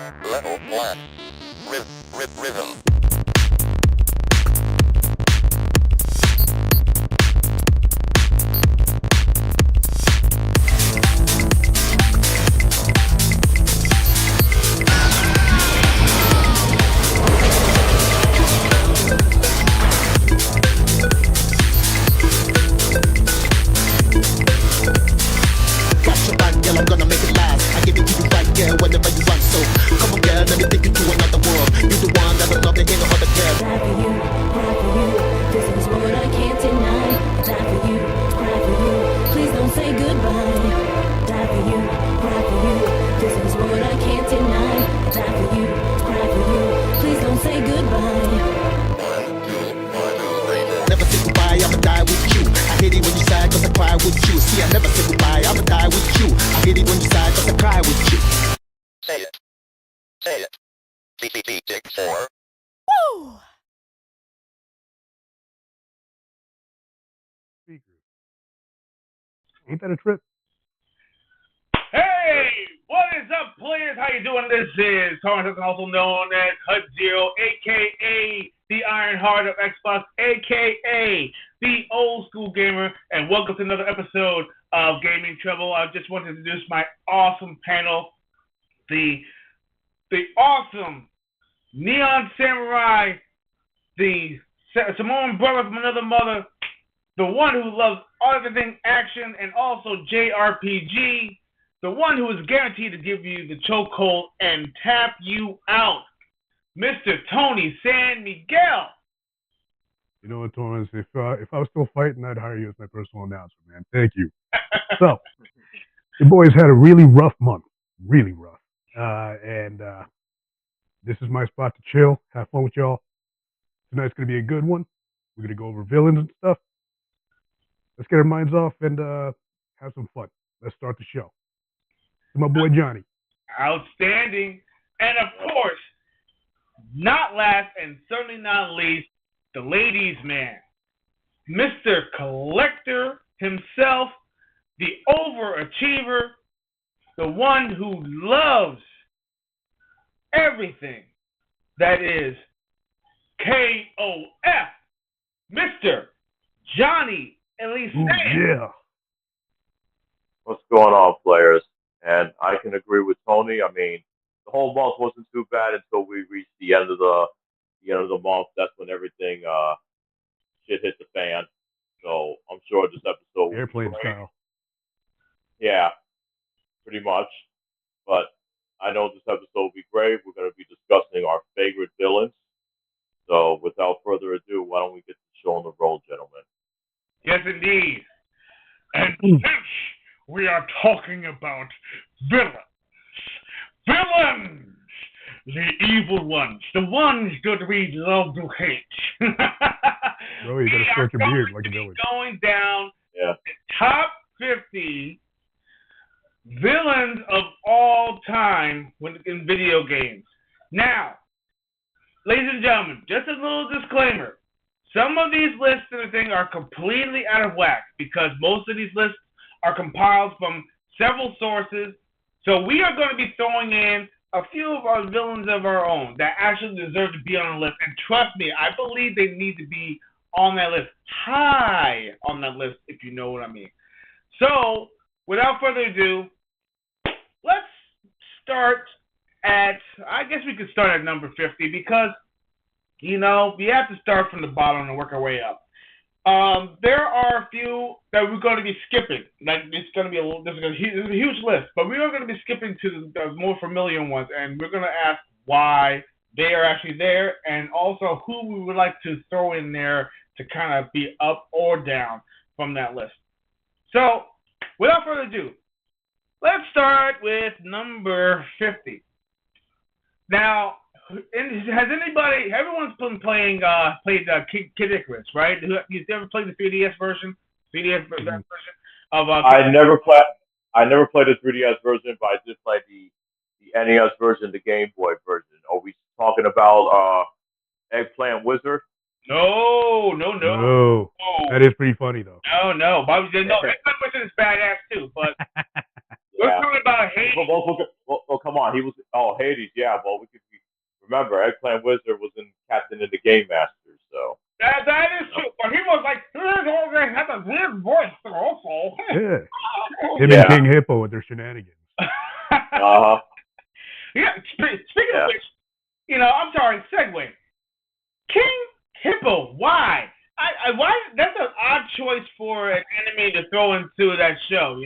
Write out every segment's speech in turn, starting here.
Level 1. Rhythm. I'm gonna make it last. I give it to you right, girl, whenever you want. So come on, girl, let me take you to another world. You the one that I love, there ain't no other girl. Die for you, cry for you. This is what I can't deny. Die for you, cry for you. Please don't say goodbye. Die for you, cry for you. This is what I can't deny. Die for you, cry for you. Please don't say goodbye. 1, 2, 1, 2, 3, 4. Never say goodbye, I'ma die with you. I hate it when you sigh, cause I cry with you. See, I never say goodbye, I'ma die with you. I hate it when you sigh, cause I cry with you. Say it. CCT Tick 4. Woo! Ain't that a trip? Hey, what is up, players? How you doing? This is Tyrants, also known as Hut Zero, aka the Iron Heart of Xbox, aka the Old School Gamer, and welcome to another episode of Gaming Treble. I just want to introduce my awesome panel, the awesome Neon Samurai, the Samoan brother from another mother, the one who loves everything action and also JRPG, the one who is guaranteed to give you the chokehold and tap you out, Mr. Tony San Miguel. You know what, Torrance? If I was still fighting, I'd hire you as my personal announcer, man. Thank you. So, the boys had a really rough month. Really rough. And this is my spot to chill, have fun with y'all. Tonight's going to be a good one. We're going to go over villains and stuff. Let's get our minds off and have some fun. Let's start the show. To my boy Johnny. Outstanding. And of course, not last and certainly not least, the ladies' man, Mr. Collector himself, the overachiever, the one who loves everything that is KOF, Mr. Johnny Elise. Yeah. What's going on, players? And I can agree with Tony. I mean, the whole month wasn't too bad until we reached the end of the month. That's when everything shit hit the fan. So I'm sure this episode Airplane style. Yeah, pretty much. But I know this episode will be great. We're going to be discussing our favorite villains. So without further ado, why don't we get the show on the road, gentlemen? Yes, indeed. And since we are talking about villains, the evil ones, the ones that we love to hate. Bro, you gotta stroke your beard like a villain. Going down Yeah. the top 50 villains of all time in video games. Now, ladies and gentlemen, just a little disclaimer. Some of these lists and everything are completely out of whack because most of these lists are compiled from several sources. So we are going to be throwing in a few of our villains of our own that actually deserve to be on the list. And trust me, I believe they need to be on that list, high on that list, if you know what I mean. So, without further ado, let's start at, I guess we could start at number 50 because, you know, we have to start from the bottom and work our way up. There are a few that we're going to be skipping. Like it's going to be there's a huge list, but we are going to be skipping to the more familiar ones, and we're going to ask why they are actually there, and also who we would like to throw in there to kind of be up or down from that list. So, without further ado, let's start with number 50. Now, has anybody? Everyone's been played Kid Icarus, right? You ever played the 3DS version? 3DS version of I never played the 3DS version, but I did play the NES version, the Game Boy version. Are we talking about Eggplant Wizard? No. That is pretty funny though. No. But Eggplant Wizard is badass too, but we're talking about Hades. Well, come on. He was Hades. Yeah, well, we could remember Eggplant Wizard was in Captain and the Game Masters. So That is true. But he was like, he had a weird voice also. Yeah. Him Yeah. and King Hippo with their shenanigans. Yeah. Speaking of which, I'm sorry. Segue. King Hippo. Why? Why? That's an odd choice for an enemy to throw into that show.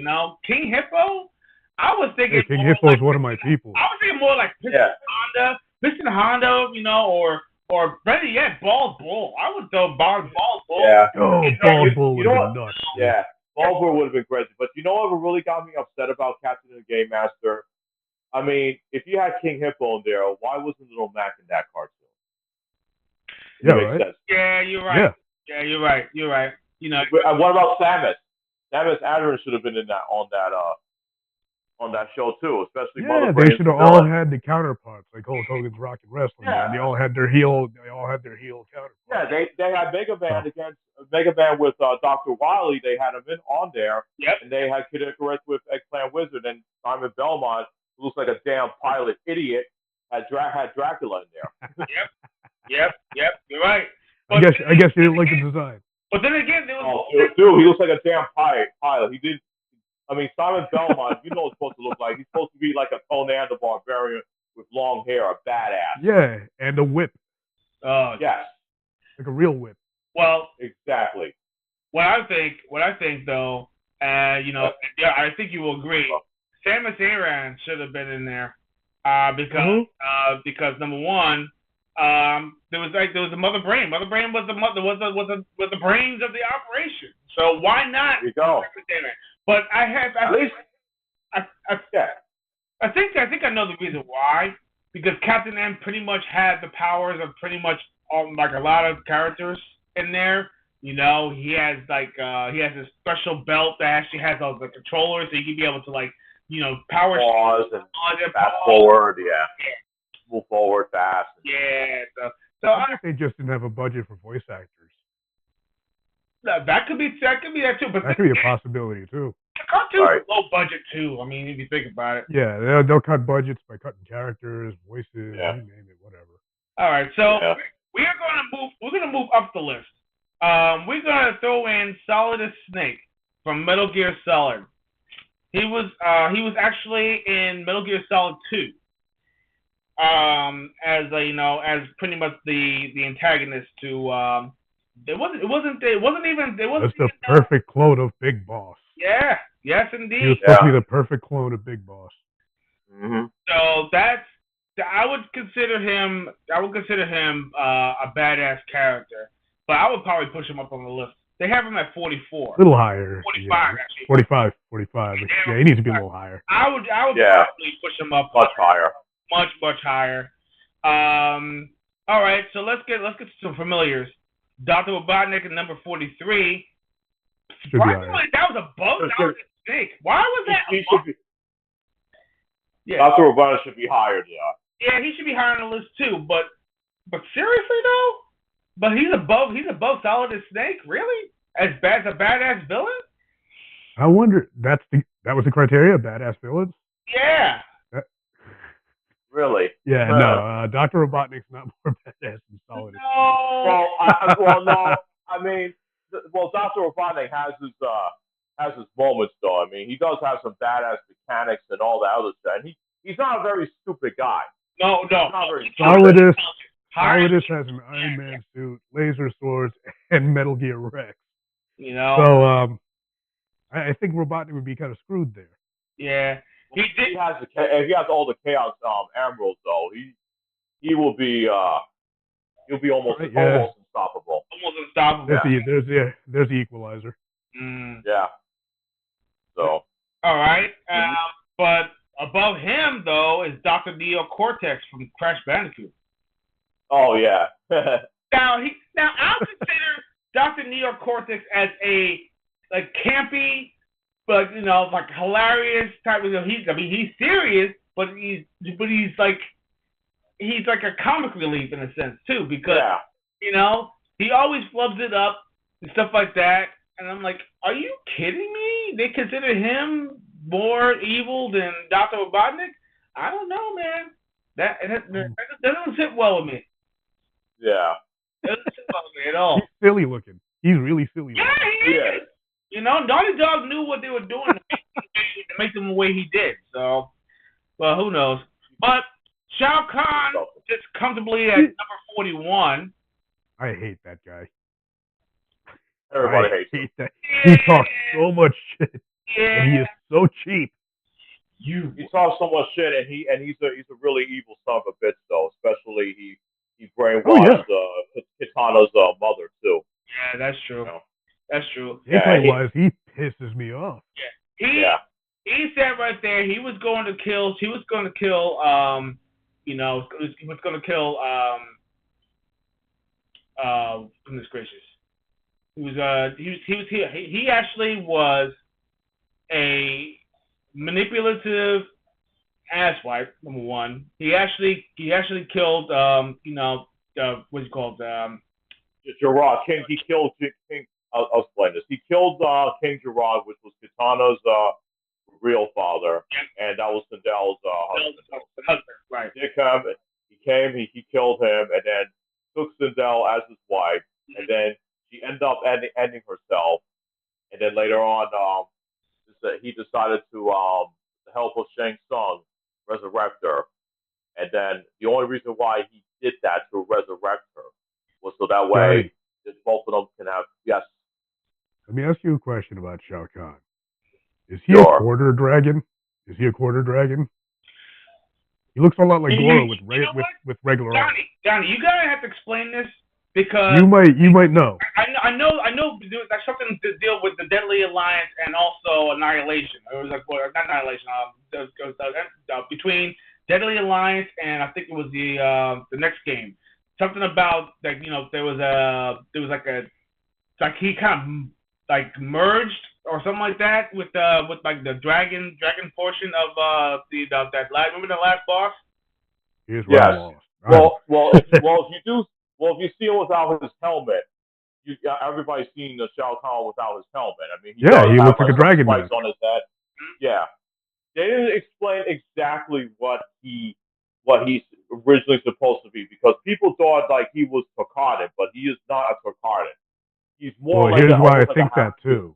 King Hippo. I was thinking. Hey, King Hippo is one of my people. I was thinking more like Piston Honda, or better yet, Bald Bull. I would throw Bald Bull. Yeah. Oh, Bald Bull would have been nuts. Yeah. Bald Bull would have been crazy. But you know what really got me upset about Captain and the Game Master? I mean, if you had King Hippo in there, why wasn't Little Mac in that cartoon? Yeah, right. Sense. Yeah, you're right. Yeah, you're right. You're right. What about Samus? Samus Aran should have been in on that show too, especially. Yeah, they should have all had the counterparts, like Hulk Hogan's Rock and Wrestling. Yeah. Man. They all had their heel counterparts. Yeah, they had Mega Man against Mega Man with Dr. Wily. They had him on there. Yep. And they had Kid Icarus with Eggplant Wizard, and Simon Belmont, who looks like a damn pilot idiot, had Dracula in there. Yep. You're right. I guess you didn't like the design. But then again, there was. Dude, he looks like a damn pilot. He did. I mean, Simon Belmont, what it's supposed to look like. He's supposed to be like a Conan the Barbarian with long hair, a badass. Yeah, and a whip. Yes. Like a real whip. Well, exactly. What I think though, I think you will agree. Samus Aran should have been in there, because number one, there was a Mother Brain. Mother Brain was the brains of the operation. So why not? There you go. But I think I know the reason why. Because Captain M pretty much had the powers of pretty much like a lot of characters in there. He has he has a special belt that actually has all the controllers, so you can be able to power pause and fast forward, move forward fast. Yeah. So I think they just didn't have a budget for voice actors. That could be that too, but that could be a possibility too. The cartoon's low budget too. I mean, if you think about it. Yeah, they'll cut budgets by cutting characters, voices, you name it, whatever. All right, so we're gonna move up the list. We're gonna throw in Solidus Snake from Metal Gear Solid. He was actually in Metal Gear Solid 2. As pretty much the antagonist to It wasn't even. That's the perfect clone of Big Boss. Yeah. Yes, indeed. He was supposed to be the perfect clone of Big Boss. Mm-hmm. So I would consider him a badass character, but I would probably push him up on the list. They have him at 44. A little higher. 45 actually. 45. Yeah, he needs to be a little higher. I would probably push him up much higher. Much higher. All right, so let's get to some familiars. Dr. Robotnik at number 43. Surprisingly, that was above Solid Snake. Why was that? He should be. Yeah. Dr. Robotnik should be higher, Yeah, he should be higher on the list too. But seriously though, but he's above Solid Snake, really? As bad as a badass villain? I wonder. That was the criteria, badass villains. Yeah. Really? Yeah, no. Dr. Robotnik's not more badass than Solid. No. No. I mean, Dr. Robotnik has his moments, though. I mean, he does have some badass mechanics and all that other stuff. And he's not a very stupid guy. No. He's not very Solidus has an Iron Man suit, laser swords, and Metal Gear Rex. So, I think Robotnik would be kind of screwed there. Yeah. He has all the Chaos Emeralds, though. He will be he'll be almost unstoppable. Almost unstoppable. There's the equalizer. Yeah. So. All right, but above him though is Dr. Neo Cortex from Crash Bandicoot. Oh yeah. Now I'll consider Dr. Neo Cortex as a campy, but like hilarious type of. He's serious, but he's like a comic relief in a sense too, because he always flubs it up and stuff like that, and I'm like, are you kidding me? They consider him more evil than Dr. Robotnik? I don't know, man. That doesn't sit well with me. Yeah. It doesn't sit well with me at all. He's silly looking. He's really silly Yeah, looking. he is. Yeah. You know, Naughty Dog knew what they were doing to make them the way he did. So, well, who knows? But Shao Kahn sits comfortably at number 41. I hate that guy. Everybody I hates him. hate that. He talks so much shit, Yeah. and he is so cheap. He talks so much shit, and he's a really evil son of a bitch, though. Especially he brainwashed Kitana's mother too. Yeah, that's true. You know? That's true. Gameplay-wise, he pisses me off. Yeah. He said right there he was going to kill. He was going to kill. You know, he was going to kill. Goodness gracious. He actually was a manipulative asswipe. Number one, he actually killed. You know, what's it called? Jirard. He killed King. I'll explain this. He killed King Jirard, which was Kitana's real father, and that was Sindel's husband. Right. He killed him, and then took Sindel as his wife, and then she ended up ending herself, and then later on, he decided to, with the help of Shang Tsung, resurrect her, and then the only reason why he did that to resurrect her was so that way both of them can have Let me ask you a question about Shao Kahn. Is he Sure. a quarter dragon? Is he a quarter dragon? He looks a lot like Goro with regular arms. Johnny, you gotta have to explain this because You might know. I know. That's something to deal with the Deadly Alliance and also Annihilation. It was like not Annihilation. Between Deadly Alliance and I think it was the next game. Something about like there was he kind of like merged or something like that with like the dragon portion of that last. Remember the last boss? Here's yes. lost. If you see him without his helmet, everybody's seen the Shao Kahn without his helmet. I mean, he looks like a dragon man. On his head. Yeah, they didn't explain exactly what he's originally supposed to be because people thought like he was Tarkatan, but he is not a Tarkatan. He's more. Well, here's why I think that too.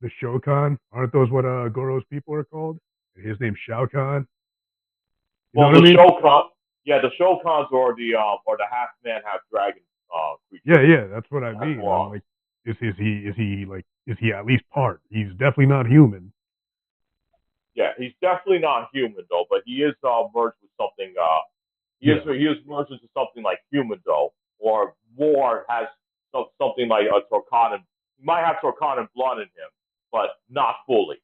The Shokan, aren't those what Goro's people are called? His name's Shao Kahn. Well, the Shokan, the Shokans are the half man, half dragon creatures. Yeah, that's what I mean. I'm like, is he at least part? He's definitely not human. Yeah, he's definitely not human though, but he is merged with something. He is merged into something like human though, or more has something like a Tarkatan. He might have Tarkatan blood in him, but not fully,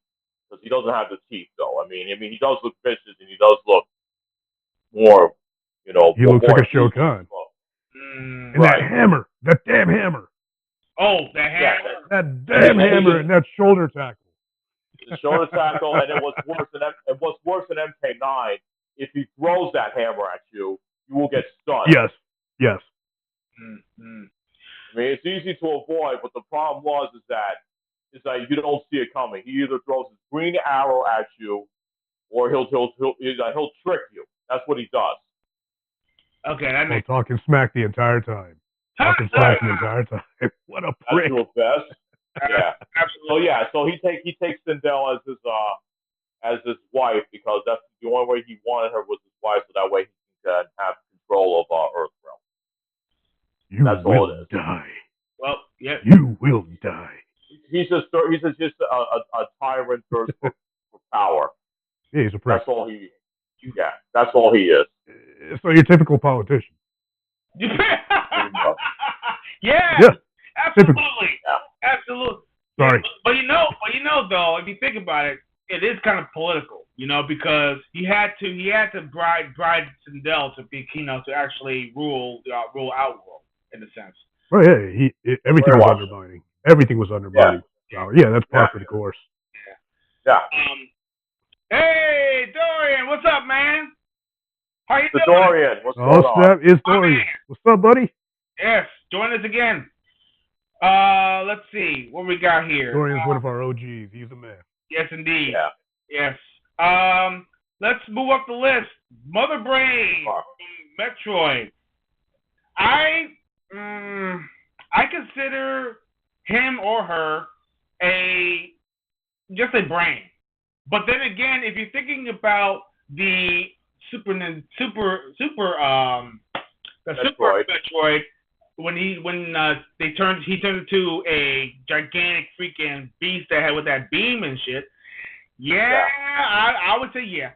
because he doesn't have the teeth though. I mean, he does look vicious and he does look more, He looks like a Shokan. And right. that damn hammer. Oh, the hammer. Yeah, that damn hammer and that shoulder tackle. The shoulder tackle, and what's worse than MK9, if he throws that hammer at you, you will get stunned. Yes. Mm-hmm. I mean, it's easy to avoid, but the problem is that you don't see it coming. He either throws his green arrow at you, or he'll trick you. That's what he does. Okay, that makes talking smack the entire time. Talking smack the entire time. What a prick. That's your best. Yeah, absolutely. So he takes Sindel as his wife because that's the only way he wanted her was his wife, so that way he can have control of Earthrealm. That's all it is. Die. Well, yeah. You will die. He's just a tyrant for power. Yeah, he's a prick. That's all he. Yeah, that's all he is. So your typical politician. Yeah. Absolutely. Yeah. Absolutely. Sorry. But you know though, if you think about it, it is kind of political, because he had to bribe Sindel to be to actually rule Outworld in a sense. Oh yeah, everything was undermining. Everything was undermining. Yeah, so, that's par for the course. Yeah. Hey Dorian, what's up, man? How you doing? Dorian, what's going on? That is Dorian. What's up, buddy? Yes, join us again. Let's see what we got here. Dorian's one of our OGs. He's a man. Yes, indeed. Yeah. Yes. let's move up the list. Mother Brain, Metroid. I consider him or her just a brain. But then again, if you're thinking about the Super Metroid, when he turned into a gigantic freaking beast that had with that beam and shit. Yeah. I would say yeah.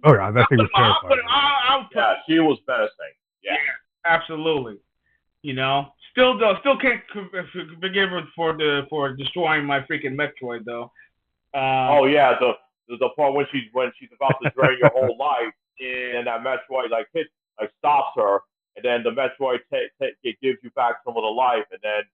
Oh yeah, that thing was terrifying. Yeah, she was menacing. Yeah, absolutely. You know, still can't forgive her for destroying my freaking Metroid though. Oh yeah, the part when she's about to drain your whole life, and that Metroid stops her, and then the Metroid it gives you back some of the life, and then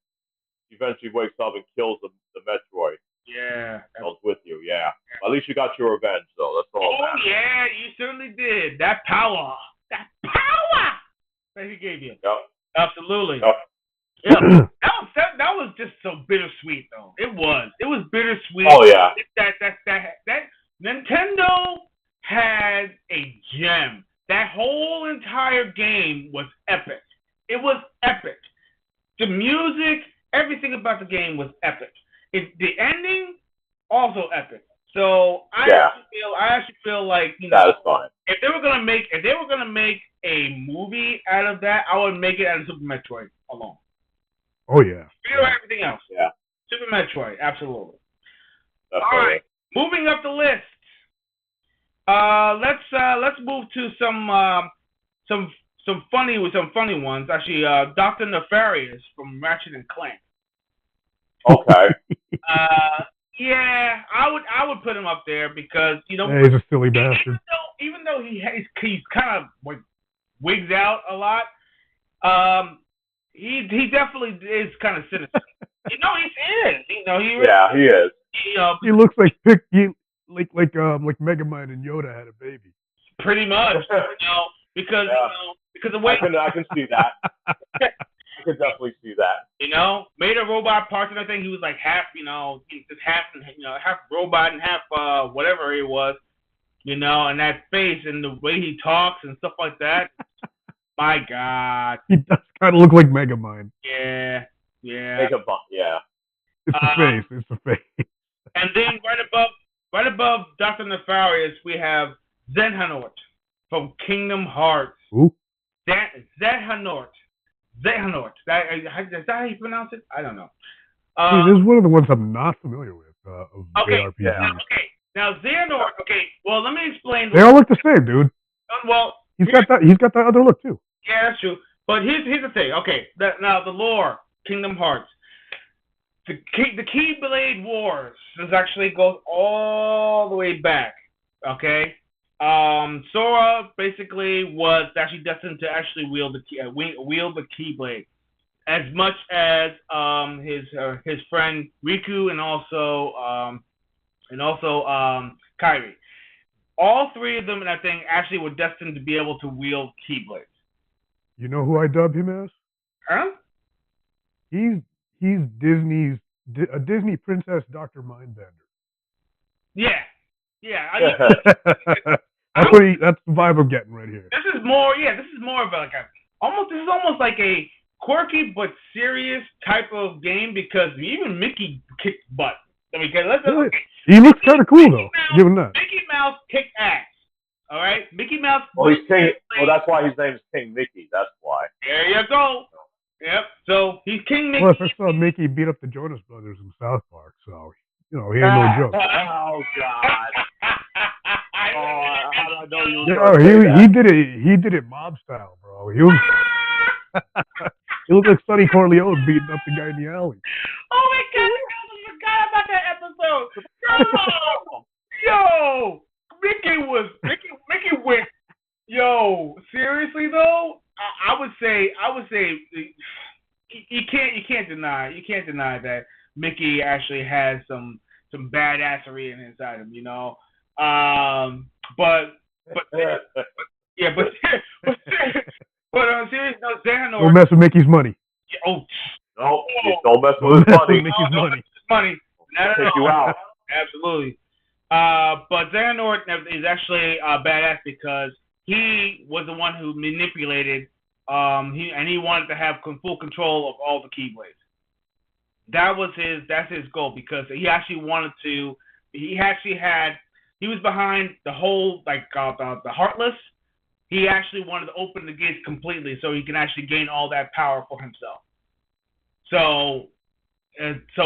eventually wakes up and kills the Metroid. Yeah, I was with you. Yeah, at least you got your revenge, though. That's all. Oh yeah, you certainly did. That power that he gave you. Yep. Absolutely. Yep. Yeah, that was just so bittersweet though. It was bittersweet. Oh yeah. That Nintendo had a gem. That whole entire game was epic. It was epic. The music, everything about the game was epic. The ending also epic. So I actually feel like satisfying. If they were gonna make a movie out of that, I would make it out of Super Metroid alone. Oh yeah. Everything else. Yeah. Super Metroid, absolutely. Definitely. All right, moving up the list. Let's move to some funny ones. Actually, Dr. Nefarious from Ratchet and Clank. Okay. Yeah, I would put him up there because he's a silly bastard. Even though he's kind of like wigs out a lot, he definitely is kind of sinister. He is. He is. He looks like Megamind and Yoda had a baby. Pretty much, because the way I can see that. I can definitely see that. Made a robot parts and everything. He was like half, just half robot and half whatever he was, and that face and the way he talks and stuff like that. My God. He does kind of look like Megamind. Yeah. Megamind, yeah. It's the face. It's the face. And then right above Dr. Nefarious, we have Xehanort from Kingdom Hearts. Who? Xehanort. Is that how you pronounce it? I don't know. This is one of the ones I'm not familiar with of JRPGs. Yeah. Okay. Now Xehanort. Okay. Well, let me explain. They all look the same, dude. Well, he's got that other look too. Yeah, that's true. But here's the thing. Okay. Now the lore, Kingdom Hearts. The Keyblade Wars actually goes all the way back. Okay. Sora basically was actually destined to actually wield the Keyblade, as much as his friend Riku and also Kairi. All three of them, I think, actually were destined to be able to wield Keyblades. You know who I dub him as? Huh? He's a Disney princess, Dr. Mindbender. Yeah. That's the vibe I'm getting right here. This is more of almost like a quirky but serious type of game because even Mickey kicked butt. He looks kind of cool though. Give him that. Mickey Mouse kicked ass. All right, Mickey Mouse. Well, he's King. Well, that's why his name is King Mickey. That's why. There you go. Yep. So he's King Mickey. Well, I saw Mickey beat up the Jonas Brothers in South Park, so he ain't no joke. Oh God. I know you. He did it mob style, bro. He looked like Sonny Corleone beating up the guy in the alley. Oh my God! I forgot about that episode. Yo, Mickey went. Yo, seriously though, I would say you can't deny that Mickey actually has some badassery inside him, But on serious note, Xehanort. Don't mess with Mickey's money. No, don't mess with his money. Mickey's money. Money. Take you out. Absolutely. But Xehanort is actually badass because he was the one who manipulated. He wanted to have full control of all the Keyblades. That's his goal because he actually wanted to. He actually had. He was behind the whole the Heartless. He actually wanted to open the gates completely so he can actually gain all that power for himself. So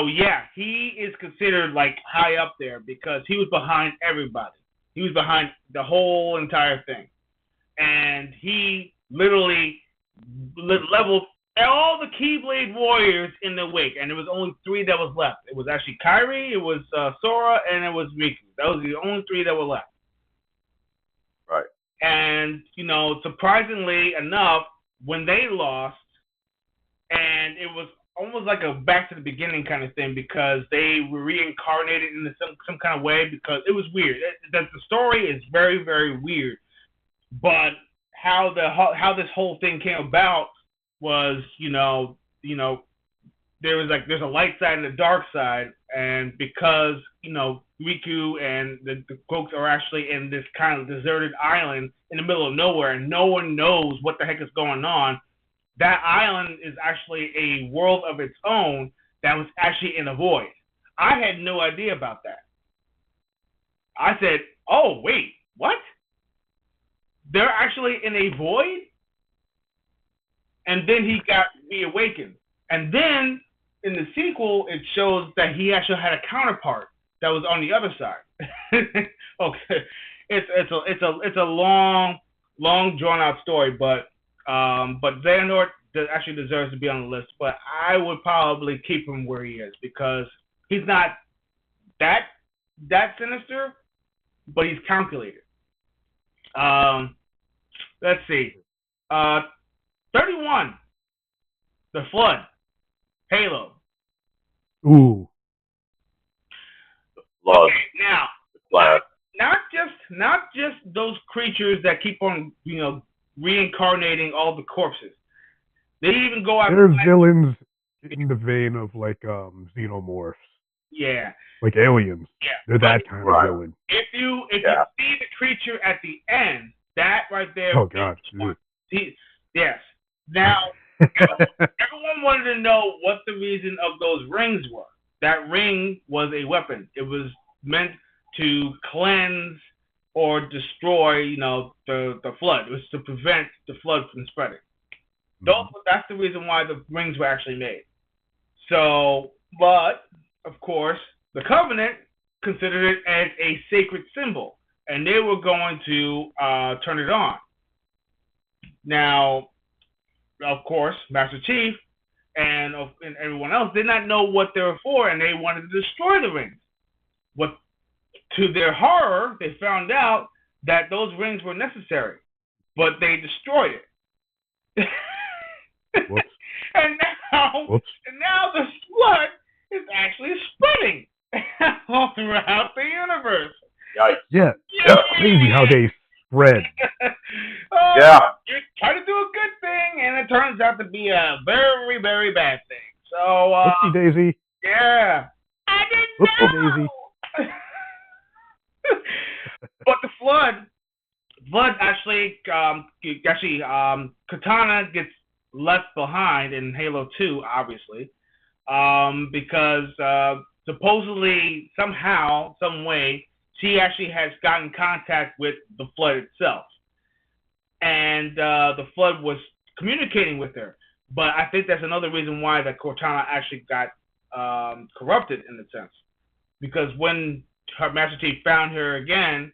yeah, he is considered like high up there because he was behind everybody. He was behind the whole entire thing, and he literally leveled all the Keyblade warriors in the wake, and there was only 3 that was left. It was actually Kairi, it was Sora, and it was Riku. That was the only 3 that were left. Right. And surprisingly enough, when they lost, and it was almost like a back to the beginning kind of thing because they were reincarnated in some kind of way because it was weird. The story is very, very weird, but how this whole thing came about was there's a light side and a dark side, and because Riku and the folks are actually in this kind of deserted island in the middle of nowhere and no one knows what the heck is going on. That island is actually a world of its own that was actually in a void. I had no idea about that. I said, oh wait, what? They're actually in a void? And then he got reawakened. And then in the sequel, it shows that he actually had a counterpart that was on the other side. Okay, it's a long drawn out story, but Xehanort actually deserves to be on the list. But I would probably keep him where he is because he's not that sinister, but he's calculated. Let's see. 31. The Flood. Halo. Ooh. Love. Okay, now, Glad. not just those creatures that keep on, reincarnating all the corpses. They even go out. They're villains in the vein of like xenomorphs. Yeah. Like aliens. Yeah. They're that kind of villain. If you see the creature at the end, that right there. Oh God. Yes. Now, everyone wanted to know what the reason of those rings were. That ring was a weapon. It was meant to cleanse or destroy, the flood. It was to prevent the flood from spreading. That's the reason why the rings were actually made. So, but of course, the Covenant considered it as a sacred symbol, and they were going to turn it on. Now, of course, Master Chief and everyone else did not know what they were for, and they wanted to destroy the rings. What, to their horror, they found out that those rings were necessary, but they destroyed it. Whoops. And now the flood is actually spreading all throughout the universe. Yikes. Yeah. That's crazy how they spread. Yeah. You try to do a good thing, and it turns out to be a very, very bad thing. So, Whoopsie daisy. yeah. I didn't Whoopsie know. But the flood actually, Katana gets left behind in Halo 2, obviously, because supposedly, somehow, some way, she actually has gotten contact with the flood itself. And the flood was communicating with her. But I think that's another reason why that Cortana actually got corrupted in a sense. Because when her Master Chief found her again,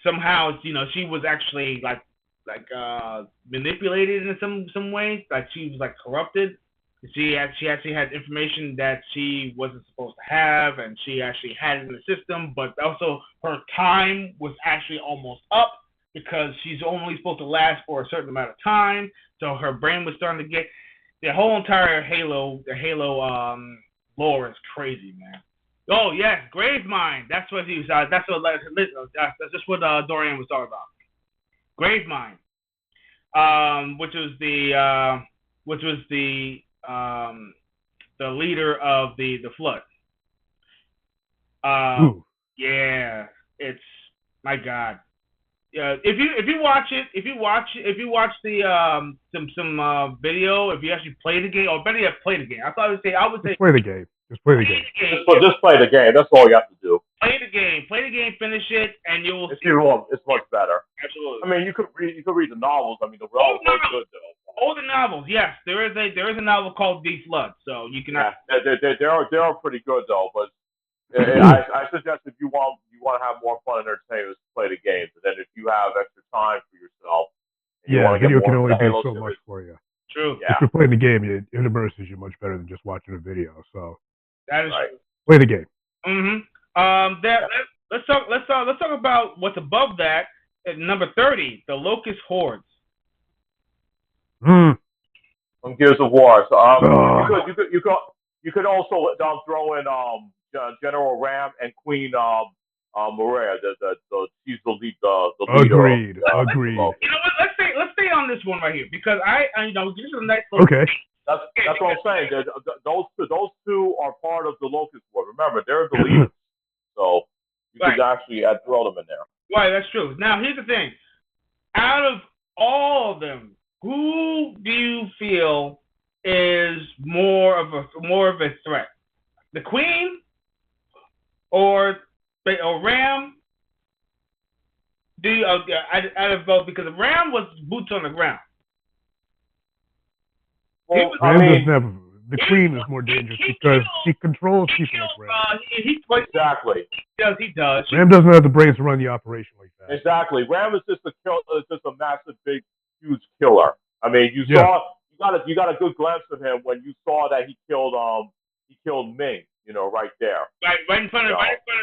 somehow, she was actually like manipulated in some way. Like she was like corrupted. She actually had information that she wasn't supposed to have, and she actually had it in the system. But also, her time was actually almost up because she's only supposed to last for a certain amount of time. So her brain was starting to get. The whole entire Halo lore is crazy, man. Oh yes, Gravemind. That's what he was. That's just what Dorian was talking about. Gravemind, which was the leader of the flood. Yeah, it's my God. Yeah, if you watch it, if you watch the some video, if you actually play the game, or better yet, play the game. I would say Just play the game. Just play the play game. the game. Just play the game. That's all you have to do. Play the game, finish it, and you will It's see. it's much better. I Absolutely. mean, you could read the novels. I mean, the Oh, novels were good though. all the novels. Yes, there is a novel called The Flood, so you can. Yeah, they're pretty good though. But I suggest if you want to have more fun and entertainment, play the games. And then if you have extra time for yourself and you Yeah, want to get video more can into only the do Halo so much series, for you. True. yeah, If you're playing the game, it immerses you much better than just watching a video. So That is right. true. play the game. Let's talk about what's above that at number 30, the Locust Hordes. Mm. From Gears of War. So Oh. you could also throw in General Ram and Queen Maria. She's the leader of Agreed. Agreed. Loki. You know what? Let's stay on this one right here because this is a nice little. Okay. That's what I'm saying. Those two are part of the Locust War. Remember, they're the leaders. So you could actually throw them in there. Right, that's true. Now here's the thing: out of all of them, who do you feel is more of a threat? The Queen or Ram? Do you out of both? Because Ram was boots on the ground. Well, Ram doesn't have. The Queen is more dangerous because she controls people like Ram. Exactly. He does. Ram doesn't have the brains to run the operation like that. Exactly. Ram is just a massive, big, huge killer. I mean, you got a good glimpse of him when you saw that he killed Ming. Right there. Right in front of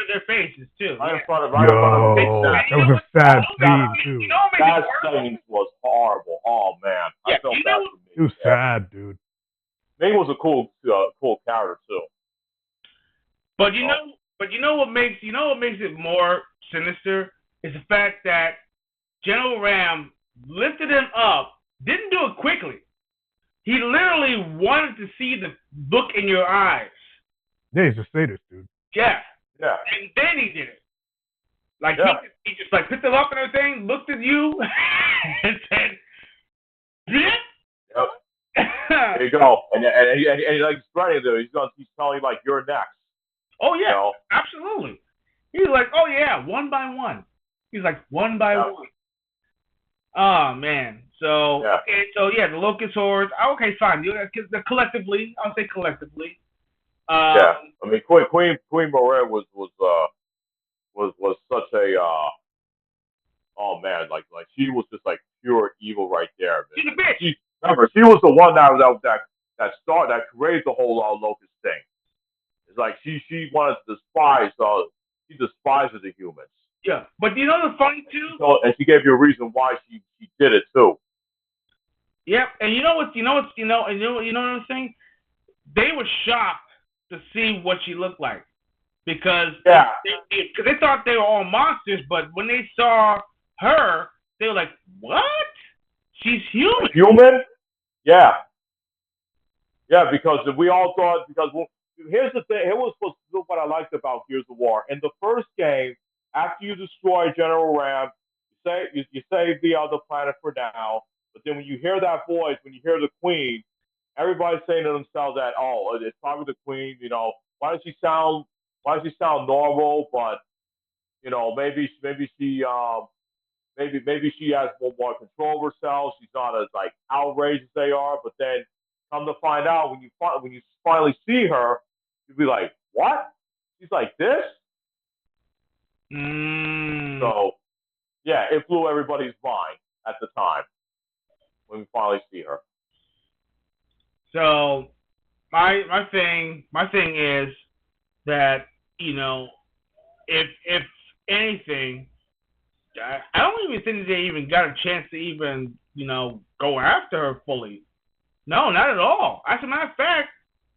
their faces too. Right in front of their faces. That was a sad scene too. That scene was horrible. Oh man, I felt bad for Ming. It was sad, dude. Ming was a cool character too. But you know what makes it more sinister is the fact that General Ram lifted him up, didn't do it quickly. He literally wanted to see the look in your eyes. Yeah, he's a sadist, dude. Yeah. Yeah. And then he did it. Like he just like picked it up and everything, looked at you, and said, "Yep." There you go. And like spreading there, he's telling you like you're next. Oh yeah, absolutely. He's like, oh yeah, one by one. He's like one by one. Oh man. So okay, the Locust Hordes. Okay, fine. Collectively, I'll say collectively. I mean, Queen Maria was such a oh man, like she was just like pure evil right there. She's a bitch. Remember, she was the one that created the whole Locust thing. It's like she wanted to despise she despises the humans. Yeah, but you know the funny too. And she gave you a reason why she did it too. Yep, and you know what I'm saying? They were shocked to see what she looked like because they thought they were all monsters, but when they saw her, they were like, "What? She's human." Human? Yeah. Yeah, because we all thought here's the thing. Here was what I liked about Gears of War. In the first game, after you destroy General Ram, you save the other planet for now. But then when you hear that voice, when you hear the Queen, everybody's saying to themselves that, oh, it's probably the Queen. Why does she sound normal? But maybe she maybe she has more control of herself. She's not as like outraged as they are. But then come to find out when you finally see her, you'll be like, what? She's like this? So yeah, it blew everybody's mind at the time when we finally see her. So my thing is that if anything, I don't even think they even got a chance to even go after her fully. No, not at all. As a matter of fact,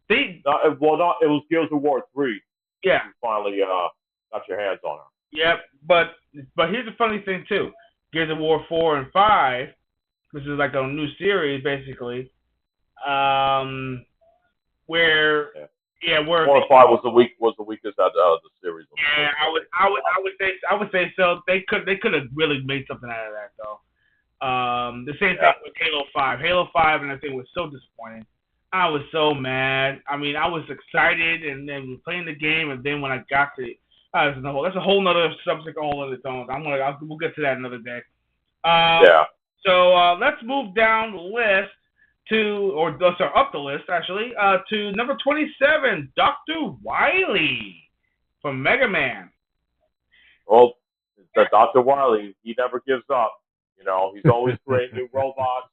it was Gears of War 3. Yeah. You finally got your hands on her. Yep, but here's the funny thing too. Gears of War 4 and 5, which is like a new series basically, where Yeah, word. 4 and 5 was the weakest out of the series. Yeah, I would say so. They could have really made something out of that though. The same thing with Halo 5. Halo 5 and I think was so disappointing. I was so mad. I mean, I was excited and then we playing the game, and then when I got to that's a whole nother subject, a whole other tone. We'll get to that another day. So let's move down the list up the list actually, to number 27, Dr. Wily from Mega Man. Well, Dr. Wily, he never gives up. You know, he's always creating new robots.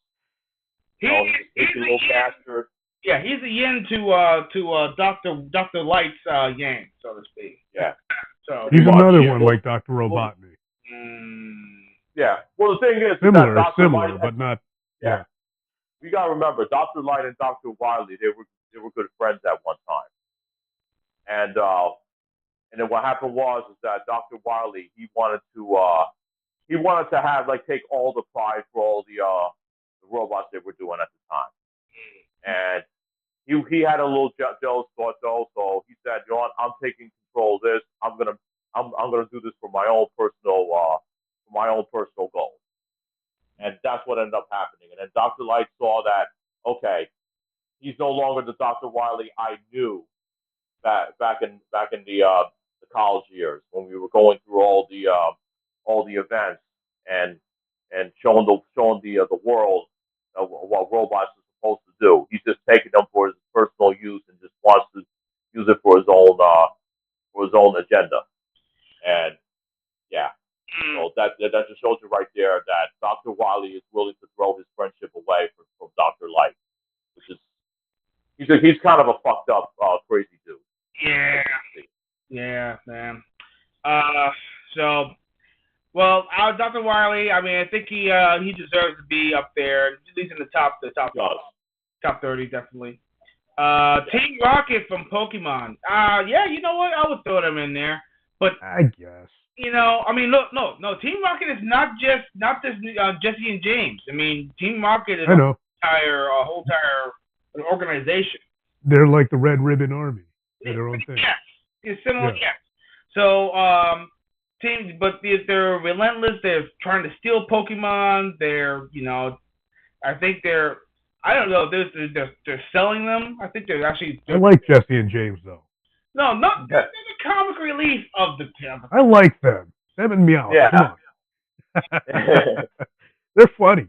He's a little bastard. Yeah, he's a yin to Dr. Light's yang, so to speak. Yeah. So he's another one like Dr. Robotnik. Yeah. Well, the thing is, similar, Light, but not. Yeah. You gotta remember, Dr. Light and Dr. Wily, they were good friends at one time. And then what happened was that Dr. Wily, he wanted to have take all the pride for all the robots they were doing at the time. And he had a little jealous thought though, so he said, "You know what? I'm taking control of this. I'm gonna do this for my own personal goals." And that's what ended up happening. And then Dr. Light saw that, okay, he's no longer the Dr. Wily I knew back in the college years when we were going through all the events and showing the world what robots are supposed to do. He's just taking them for his personal use and just wants to use it for his own agenda. And yeah. So that just shows you right there that Dr. Wily is willing to throw his friendship away from Dr. Light, which is he's kind of a fucked up, crazy dude. Yeah, man. Dr. Wily, I mean, I think he deserves to be up there, at least in the top 30, definitely. Team Rocket from Pokemon. Yeah, you know what? I would throw them in there, but I guess. You know, I mean, look, no. Team Rocket is not just Jesse and James. I mean, Team Rocket is a whole entire organization. They're like the Red Ribbon Army. They're their own thing. Yes, it's similar. Yes. So, they're relentless. They're trying to steal Pokemon. They're, I think they're. I don't know. They're selling them. I think they're actually. I like Jesse and James though. No, they're the comic relief of the town. I like them. Them and Meow. Yeah. Come on. They're funny.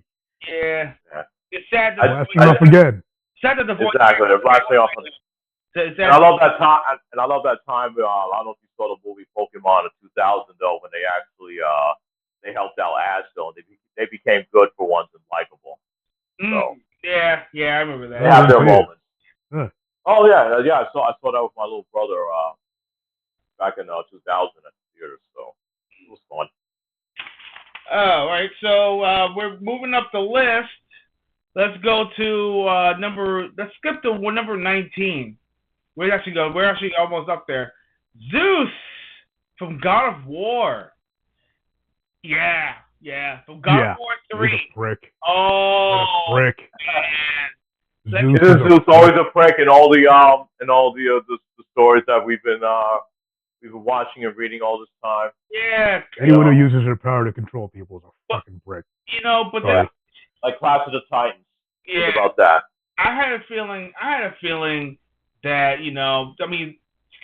Yeah. It's sad that blasting off again. Sad that the voice. Exactly. They're blasting off. And I love that time. And I love that time. I don't know if you saw the movie Pokemon in 2000 though, when they actually they helped out Ashdale. They became good for once and likable. So. Yeah, I remember that. They have their moments. Huh. Oh yeah. I saw that with my little brother back in 2000 at the theater, so it was fun. All right, so we're moving up the list. Let's go to let's skip to number 19. We're actually almost up there. Zeus from God of War. Yeah, from God of War 3. He's a prick. Oh, what a prick. Man. Zeus always a prick in all the stories that we've been watching and reading all this time. Yeah. Anyone who uses their power to control people is a fucking prick. Like Clash of the Titans. Yeah. Think about that. I had a feeling that, I mean,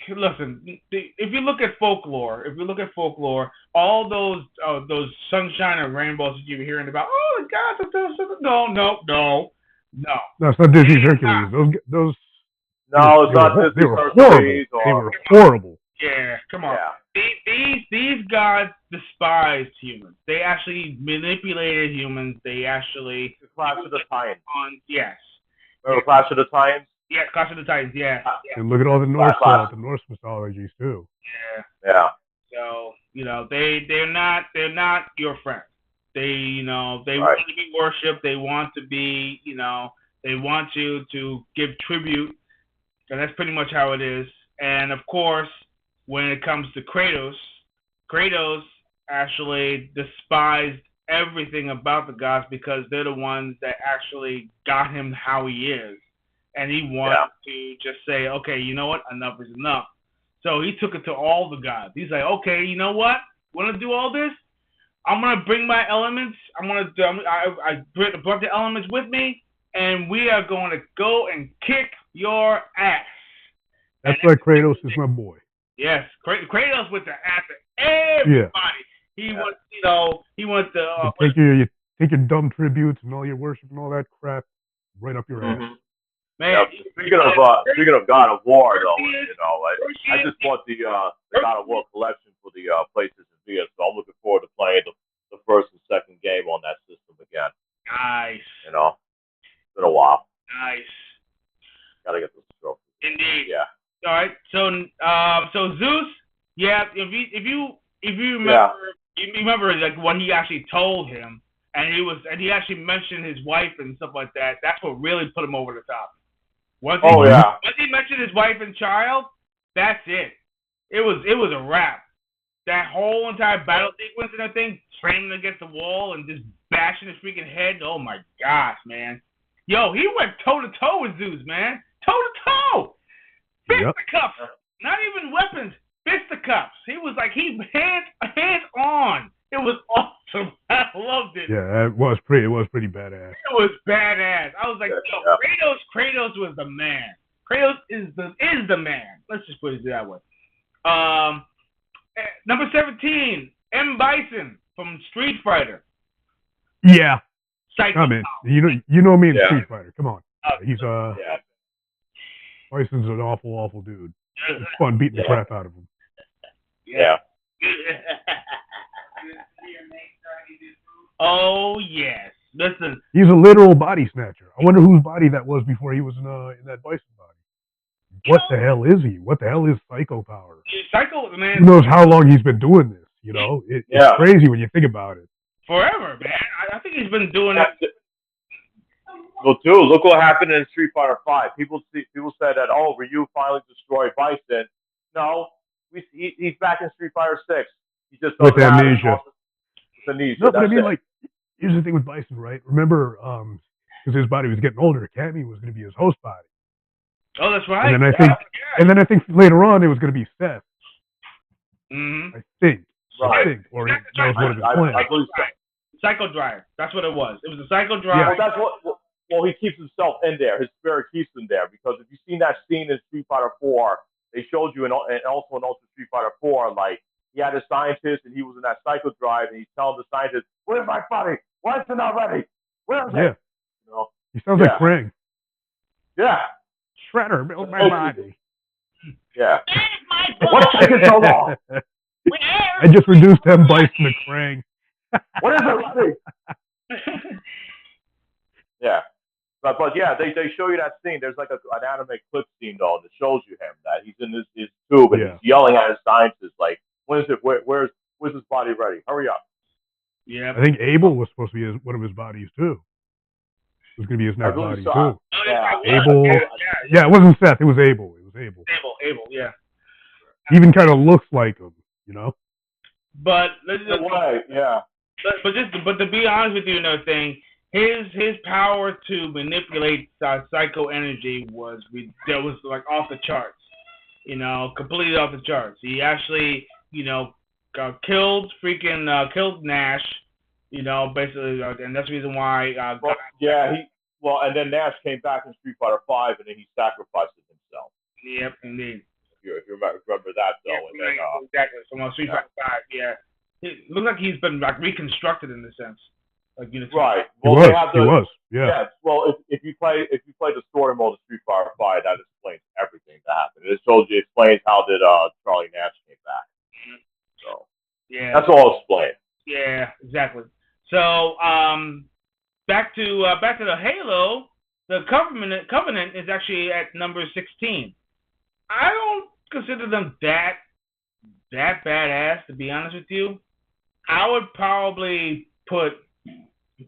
listen, if you look at folklore, all those sunshine and rainbows that you're hearing about, oh God, no. No, it's not Disney's Hercules. Those. No, it's not Disney's Hercules. They were horrible. Yeah, come on. Yeah. These gods despised humans. They actually manipulated humans. They actually. Clash of the Titans. Yes. Remember Clash of the Titans? Yeah, Clash of the Titans. Yeah. And look at all the Norse mythologies too. Yeah. So they're not your friends. They want to be worshipped. They want to be they want you to give tribute, and that's pretty much how it is. And of course, when it comes to Kratos actually despised everything about the gods because they're the ones that actually got him how he is. and he wanted to just say, okay, you know what, enough is enough. So he took it to all the gods. He's like, okay, you know what, want to do all this? I'm gonna bring my elements. I brought the elements with me, and we are going to go and kick your ass. That's why Kratos is my boy. Yes, Kratos with the ass of everybody. He wants, he wants to take your dumb tributes and all your worship and all that crap right up your ass. Man, speaking of God of War, though, I just bought the God of War collection for the PlayStation Vita, so I'm looking forward to playing the first and second game on that system again. Nice. It's been a while. Nice. Gotta get this trophy. Indeed. Yeah. All right. So Zeus, if you remember, you remember like what he actually told him, and he actually mentioned his wife and stuff like that. That's what really put him over the top. Once he mentioned his wife and child, that's it. It was a wrap. That whole entire battle sequence and everything, slamming against the wall and just bashing his freaking head. Oh my gosh, man. Yo, he went toe to toe with Zeus, man. Toe to toe. Fisticuffs. Not even weapons. Fisticuffs. He was like hands on. It was awesome. I loved it. Yeah, it was pretty badass. It was badass. I was like, yo, Kratos was the man. Kratos is the man. Let's just put it that way. Number 17, M. Bison from Street Fighter. Yeah. Psycho. I mean, you know me in Street Fighter. Come on. He's Bison's an awful dude. It's fun beating the crap out of him. Yeah. Oh yes. Listen. He's a literal body snatcher. I wonder whose body that was before he was in that Bison body. What the hell is he? What the hell is Psycho power? Psycho, man. Who knows how long he's been doing this? It's crazy when you think about it. Forever, man. I think he's been doing it. Well, dude, look what happened in Street Fighter V. People said that, Ryu finally destroyed Bison. No, he's back in Street Fighter 6. He just with amnesia. With amnesia. No, but I mean, here's the thing with Bison, right? Remember, because his body was getting older, Cammy was going to be his host body. Oh, that's right. And then I think later on it was going to be Seth. Mm-hmm. I think. Right. Or that was one of his plans. I believe so. Psycho Drive. That's what it was. It was a Psycho Drive. Yeah, well, he keeps himself in there. His spirit keeps him there because if you've seen that scene in Street Fighter 4, they showed you, and also in Ultra Street Fighter 4, like he had a scientist and he was in that Psycho Drive, and he's telling the scientist, "Where's my body? Why is it not ready? Where is it?" He sounds like Krang. Yeah. Shredder, build my body. Yeah. What's taking so long? I just reduced M. Bison to Krang. What is it, ready? Yeah. But yeah, they show you that scene. There's like an anime clip scene though that shows you him that he's in his tube and he's yelling at his scientist like, "When is it? Where's his body ready? Hurry up!" Yeah. I think Abel was supposed to be one of his bodies too. It was going to be his next body too. Abel. Yeah, it wasn't Seth. It was Abel. Abel. Yeah. He even kind of looks like him, But But to be honest with you, another thing. His power to manipulate psycho energy was like off the charts, completely off the charts. He actually, killed Nash, basically, and that's the reason why. And then Nash came back in Street Fighter V, and then he sacrificed himself. Yep, indeed. If you remember that though, yeah, exactly. So Street Fighter V, it looks like he's been like reconstructed in a sense. Right. Well, he was. Yeah. Well, if you play the story mode of Street Fighter V, that explains everything that happened. It explains how did Charlie Nash came back. So yeah, that's all explained. Yeah, exactly. So back to the Halo. The Covenant is actually at number 16. I don't consider them that badass, to be honest with you. I would probably put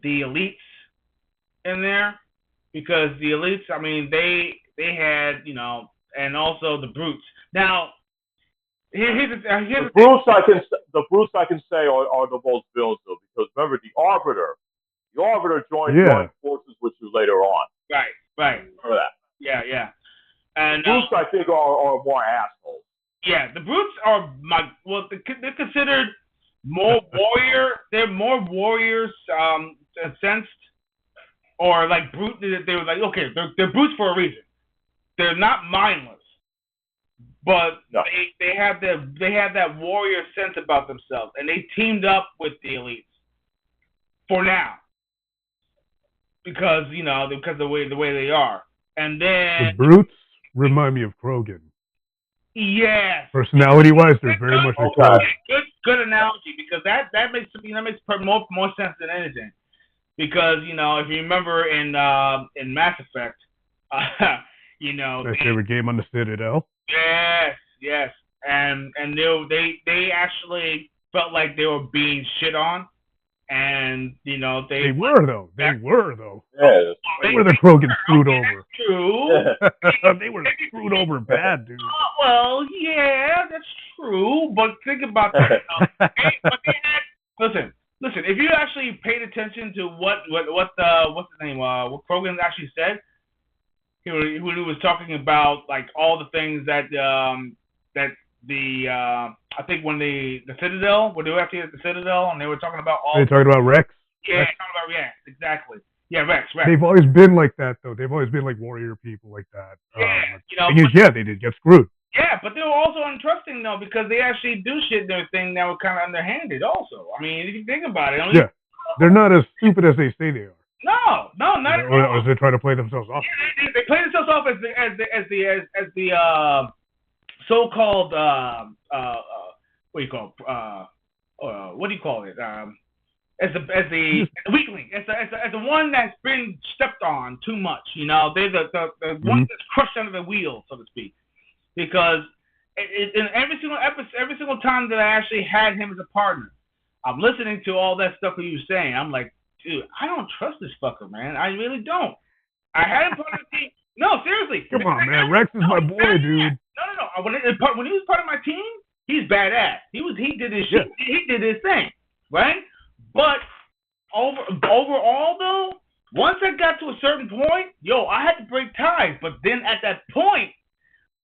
the Elites in there because the Elites, I mean, they had, and also the Brutes. Now, the Brutes I can say are the most villains though, because remember the Arbiter joined forces with you later on. Right. Remember that. Yeah. And Brutes, I think, are more assholes. yeah, the brutes are they're considered more warrior. They're more warriors, sensed, or like brute. They were like, okay, they're brutes for a reason. They're not mindless, but No. they have that warrior sense about themselves, and they teamed up with the elites for now because of the way they are, and then The brutes remind me of Krogan. yes, Personality-wise, they're very much like Okay. Krogan. good analogy because that makes more sense than anything. Because if you remember in Mass Effect, My favorite game on the Citadel. yes, and they actually felt like they were being shit on, and They were though. Yeah. They were the Krogan screwed over. True. They were screwed over bad, dude. Well, yeah, that's true, but think about that. Listen. If you actually paid attention to what what's his name, what Krogan actually said, he was talking about like all the things that I think when the Citadel, when they were actually at the Citadel, and they were talking about all. They talking about Rex. Yeah, talking about Rex, exactly. Yeah, Rex. They've always been like that, though. They've always been like warrior people like that. Yeah, they did get screwed. Yeah, but they were also untrusting though because they actually do shit in their thing that were kind of underhanded. Also, I mean, if you think about it, they're not as stupid as they say they are. No, not at all. Or they try to play themselves off. Yeah, they play themselves off as the so-called what do you call it? As the weakling, as the one that's been stepped on too much. They're the one that's crushed under the wheel, so to speak. Because in every single episode, every single time that I actually had him as a partner, I'm listening to all that stuff that he was saying. I'm like, dude, I don't trust this fucker, man. I really don't. I had him part of the team. No, seriously. Come on, man. Rex is my boy, dude. No. When he was part of my team, he's badass. He did his shit. He did his thing, right? But overall, though, once I got to a certain point, I had to break ties. But then at that point,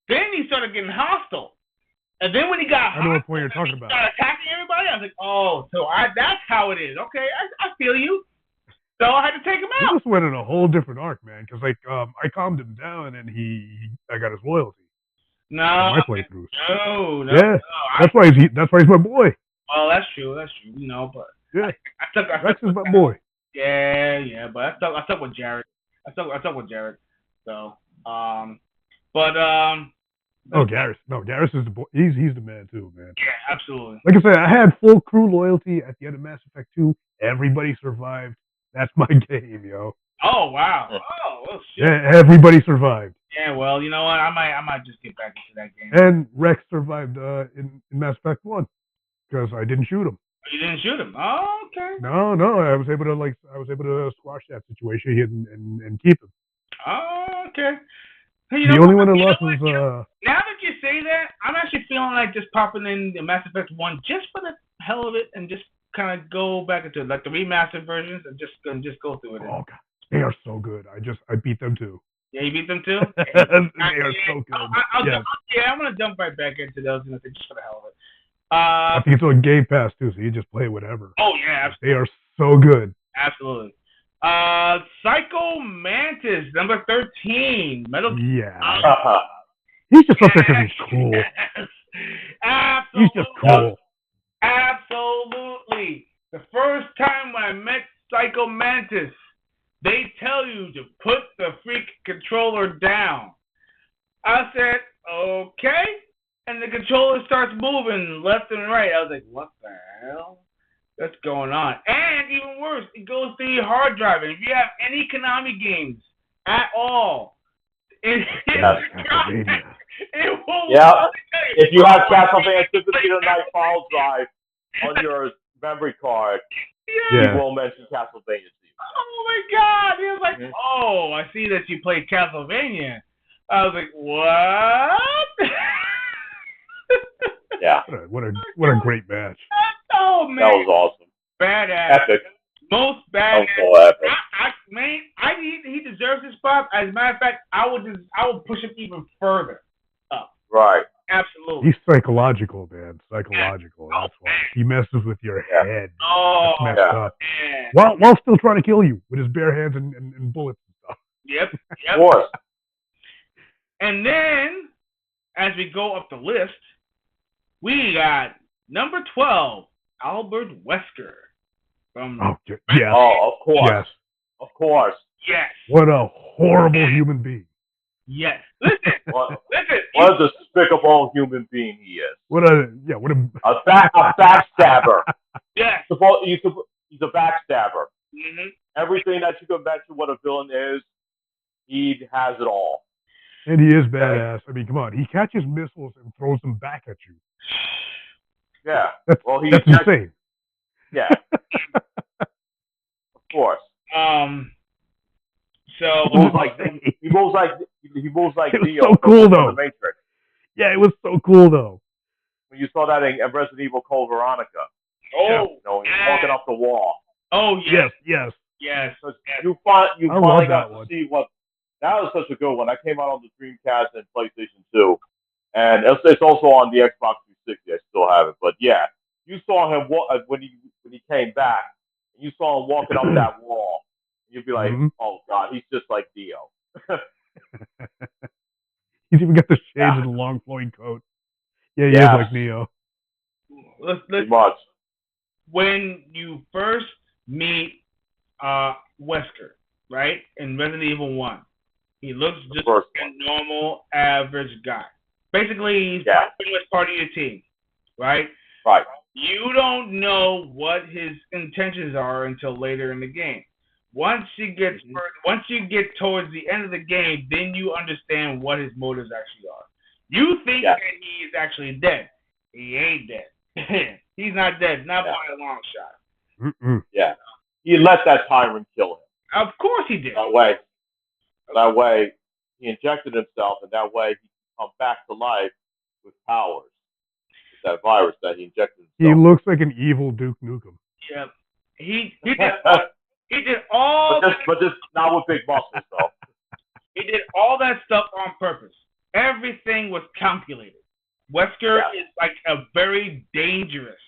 then he started getting hostile. And then when he got I know what point you're talking about. Started attacking everybody, I was like, oh, so that's how it is. Okay, I feel you. So I had to take him out. He just went in a whole different arc, man. Because I calmed him down, and I got his loyalty. No, my playthroughs. No. Yeah, that's why he's my boy. Well, that's true. But yeah, I Rex is my boy. Yeah, but I stuck with Jared. I stuck with Jared. So, Garrus is the boy. He's the man too, man. Yeah, absolutely. Like I said, I had full crew loyalty at the end of Mass Effect 2. Everybody survived. That's my game, yo. Oh wow. Oh well, shit. Yeah, everybody survived. Yeah, well, you know what? I might just get back into that game. And Rex survived in Mass Effect 1 because I didn't shoot him. You didn't shoot him? Oh, okay. No, I was able to squash that situation and keep him. Oh, okay. Hey, the only one that lost was now that you say that, I'm actually feeling like just popping in the Mass Effect 1 just for the hell of it and just kind of go back into like the remastered versions and just go through it. Oh God, they are so good. I beat them too. Yeah, you beat them too. They are so good. I'm gonna jump right back into those just for the hell of it. I think it's on Game Pass too, so you just play whatever. Oh yeah, absolutely. They are so good. Absolutely. Psycho Mantis, number 13. Yeah. He's just up there because he's cool. Yes. Absolutely. He's just cool. Absolutely. The first time when I met Psycho Mantis, they tell you to put the freak controller down. I said, okay. And the controller starts moving left and right. I was like, what the hell? What's going on? And even worse, it goes to your hard drive. And if you have any Konami games at all, it will. Yeah. If you have Castlevania Symphony of the Night file drive on your memory card, he will mention Castlevania to you. Oh my God! He was like, "Oh, I see that you played Castlevania." I was like, "What?" Yeah. What a great match. Oh man, that was awesome. Badass. Epic. Most badass. That was so epic. I he deserves his spot. As a matter of fact, I would push him even further up. Right. Absolutely. He's psychological, man. Psychological. That's why he messes with your head. Oh, That's messed up. man. While still trying to kill you with his bare hands and bullets and stuff. Yep. Of course. And then, as we go up the list, we got number 12, Albert Wesker. From yes. Oh, of course. Yes. Of course. Yes. What a horrible human being. Yes. Listen. What Listen. a despicable human being he is. What a backstabber. Yes. He's a backstabber. Mm-hmm. Everything that you can mention what a villain is, he has it all. And he is badass. I mean, come on. He catches missiles and throws them back at you. Yeah. That's insane. Yeah. Of course. So he moves like It was Neo so cool, from though. The Matrix. Yeah, it was so cool, though. When you saw that in Resident Evil Code Veronica. Oh, He's walking up the wall. Oh yes. Yes. You finally got to one. see what. That was such a good one. That came out on the Dreamcast and PlayStation 2, and it's also on the Xbox 360. I still have it, but yeah, you saw him when he came back. You saw him walking up that wall. You'd be like, oh god, he's just like Dio. He's even got the shades and the long flowing coat. Yeah, he is like Neo. Pretty much. When you first meet Wesker, right, in Resident Evil 1, he looks just like a normal, average guy. Basically, he's pretty much part of your team, right? Right. You don't know what his intentions are until later in the game. Once you get towards the end of the game, then you understand what his motives actually are. You think that he is actually dead. He ain't dead. He's not dead, not by a long shot. Mm-mm. Yeah. He let that tyrant kill him. Of course he did. That way, he injected himself, and that way he can come back to life with powers. With that virus that he injected himself. He looks like an evil Duke Nukem. Yep. He did all. But just not with big muscles, though. He did all that stuff on purpose. Everything was calculated. Wesker is like a very dangerous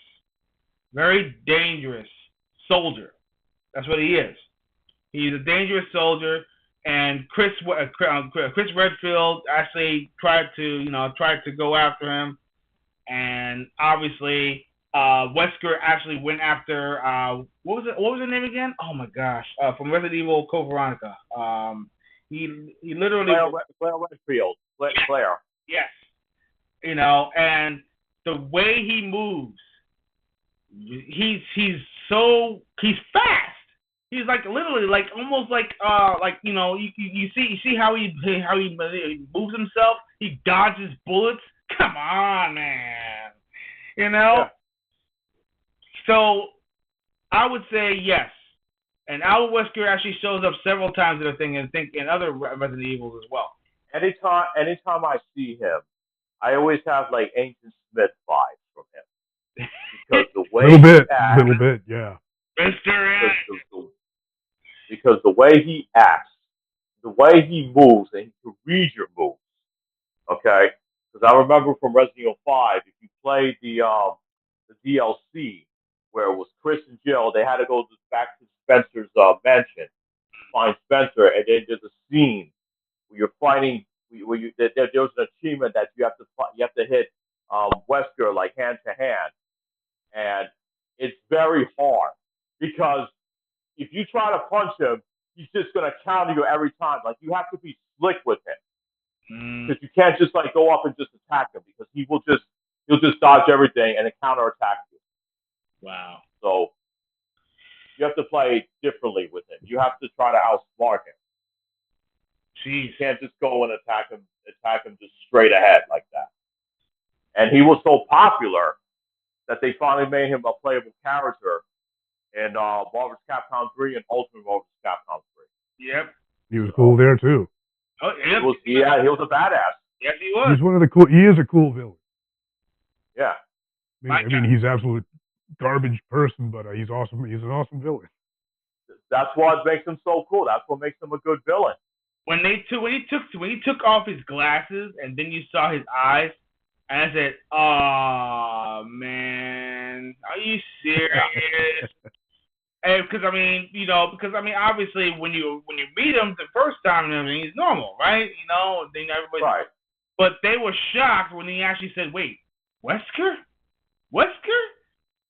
soldier. That's what he is. He's a dangerous soldier, and Chris Redfield actually tried to go after him, and obviously Wesker actually went after what was her name again? Oh my gosh, from Resident Evil Code Veronica. He literally Claire Redfield. Claire. Yes. And the way he moves, he's fast. He's like literally like almost like you see how he moves himself. He dodges bullets. Come on, man. Yeah. So I would say yes. And Albert Wesker actually shows up several times in the thing, and I think in other Resident Evils as well. Anytime I see him, I always have like Ancient Smith vibes from him. Because the way little bit, yeah. Because the way he acts, the way he moves, and he can read your moves. Okay? Because I remember from Resident Evil 5, if you played the DLC, where it was Chris and Jill, they had to go back to Spencer's mansion, find Spencer, and then there's a scene where you're fighting. There was an achievement that you have to hit Wesker like hand to hand, and it's very hard because if you try to punch him, he's just gonna counter you every time. Like you have to be slick with him because you can't just like go up and just attack him because he'll just dodge everything and then counterattack you. Wow. So you have to play differently with him. You have to try to outsmart him. Jeez. You can't just go and attack him just straight ahead like that. And he was so popular that they finally made him a playable character in Marvel's Capcom 3 and Ultimate Marvel's Capcom 3. Yep. He was cool there too. Oh, yep. He was a badass. Yes, he was. He is a cool villain. Yeah. I mean he's absolute garbage person, but he's awesome. He's an awesome villain. That's what makes him so cool. That's what makes him a good villain. When he took off his glasses and then you saw his eyes, and I said, "Oh man, are you serious?" Because obviously when you meet him the first time, he's normal, right? Then everybody. Right. But they were shocked when he actually said, "Wait, Wesker,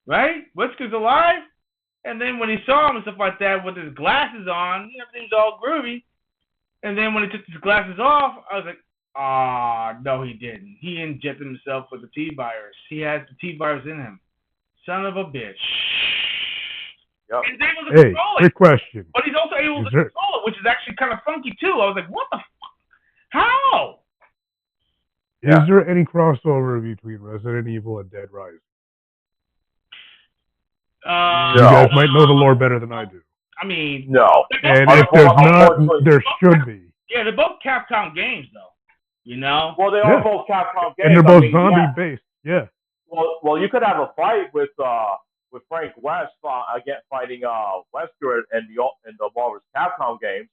right? Wesker's alive." And then when he saw him and stuff like that with his glasses on, everything's all groovy. And then when he took his glasses off, I was like, no, he didn't. He injected himself with the T-virus. He has the T-virus in him. Son of a bitch. Yep. He's able to Hey, control it. quick question. But he's also able to control it, which is actually kind of funky, too. I was like, what the fuck? How? Is there any crossover between Resident Evil and Dead Rising? You guys might know the lore better than I do. I mean, no. And if there's not, there should be. Yeah, they're both Capcom games, though. Well, they are both Capcom games, and they're both zombie based. Yeah. Well, you could have a fight with Frank West fighting Wesker in the Marvel's Capcom games.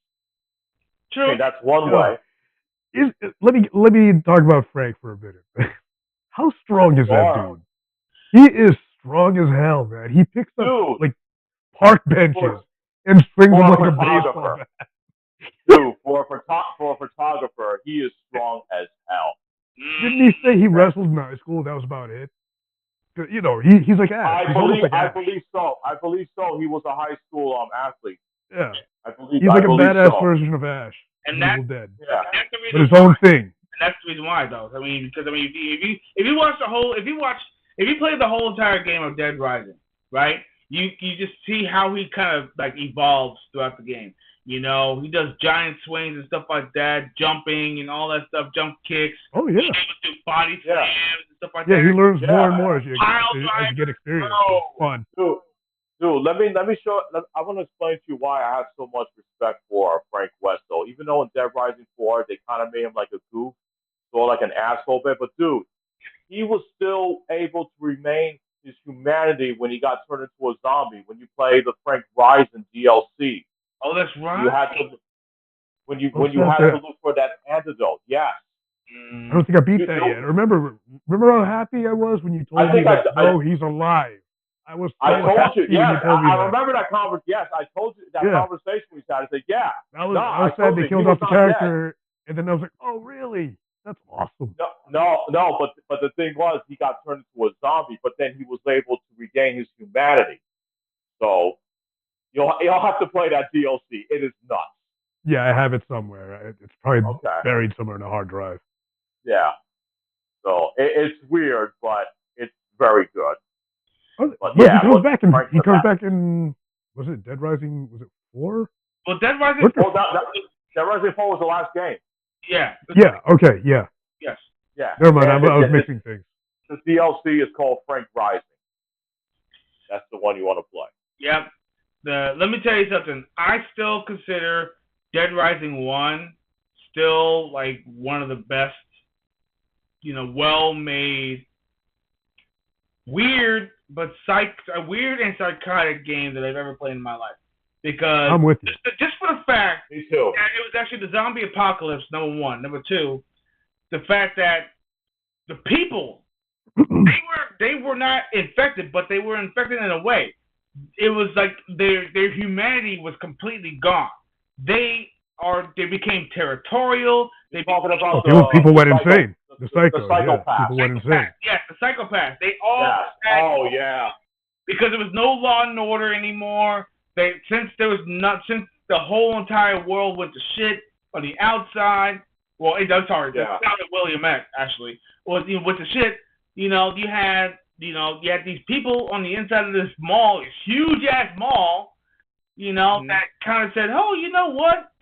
True. I mean, that's one way. Let me talk about Frank for a minute. How strong is that dude? He is strong as hell, man. He picks up like park benches and strings them like a baseball bat. Dude, for a photographer, he is strong as hell. Didn't he say he wrestled in high school? That was about it. He's like Ash. I believe so. He was a high school athlete. Yeah. He's like a badass version of Ash. And that's Dead. Yeah. But his own thing. And that's the reason why, though. I mean, because if you watch if you play the whole entire game of Dead Rising, right? You just see how he kind of like evolves throughout the game. He does giant swings and stuff like that, jumping and all that stuff, jump kicks. Oh yeah. He's able to do body slams and stuff like that. Yeah, he learns more and more as you get experience. Oh. It's fun. Dude, let me show. I want to explain to you why I have so much respect for Frank West. Though, even though in Dead Rising 4 they kind of made him like a goof, sort of like an asshole bit, but dude, he was still able to remain his humanity when he got turned into a zombie. When you play the Frank Rising DLC. Oh, that's right. You had to when you had to look for that antidote. Yes. I don't think I beat that yet. Remember how happy I was when you told me that? He's alive. I was. So I told you. Yes, I remember that conversation. Yes, I told you that conversation we had. I said, yeah. I was sad they killed off the character, and then I was like, oh really? That's awesome. No, but the thing was, he got turned into a zombie, but then he was able to regain his humanity. So you'll have to play that DLC. It is nuts. Yeah, I have it somewhere. It's probably buried somewhere in a hard drive. Yeah. So it's weird, but it's very good. But he comes back in. Was it Dead Rising? Was it 4? Well, Dead Rising. Dead Rising 4 was the last game. Yeah. Yeah. Okay. Yeah. Yes. Yeah. Never mind. I was mixing things. The DLC is called Frank Rising. That's the one you want to play. Yep. Let me tell you something. I still consider Dead Rising 1 still like one of the best, well-made, weird and psychotic games that I've ever played in my life. Because I'm with you. Just for the fact Me too. that it was actually the zombie apocalypse, number one. Number two, the fact that the people they were not infected, but they were infected in a way. It was like their humanity was completely gone. They became territorial. People went insane. The psychopaths. People went insane. Yes, the psychopaths. They all. Yeah. Because there was no law and order anymore. Since the whole entire world went to shit on the outside. Well, it does. Sorry, it sounded William X actually. Well, with the shit, you had these people on the inside of this mall, this huge ass mall, that kind of said, oh, you know what?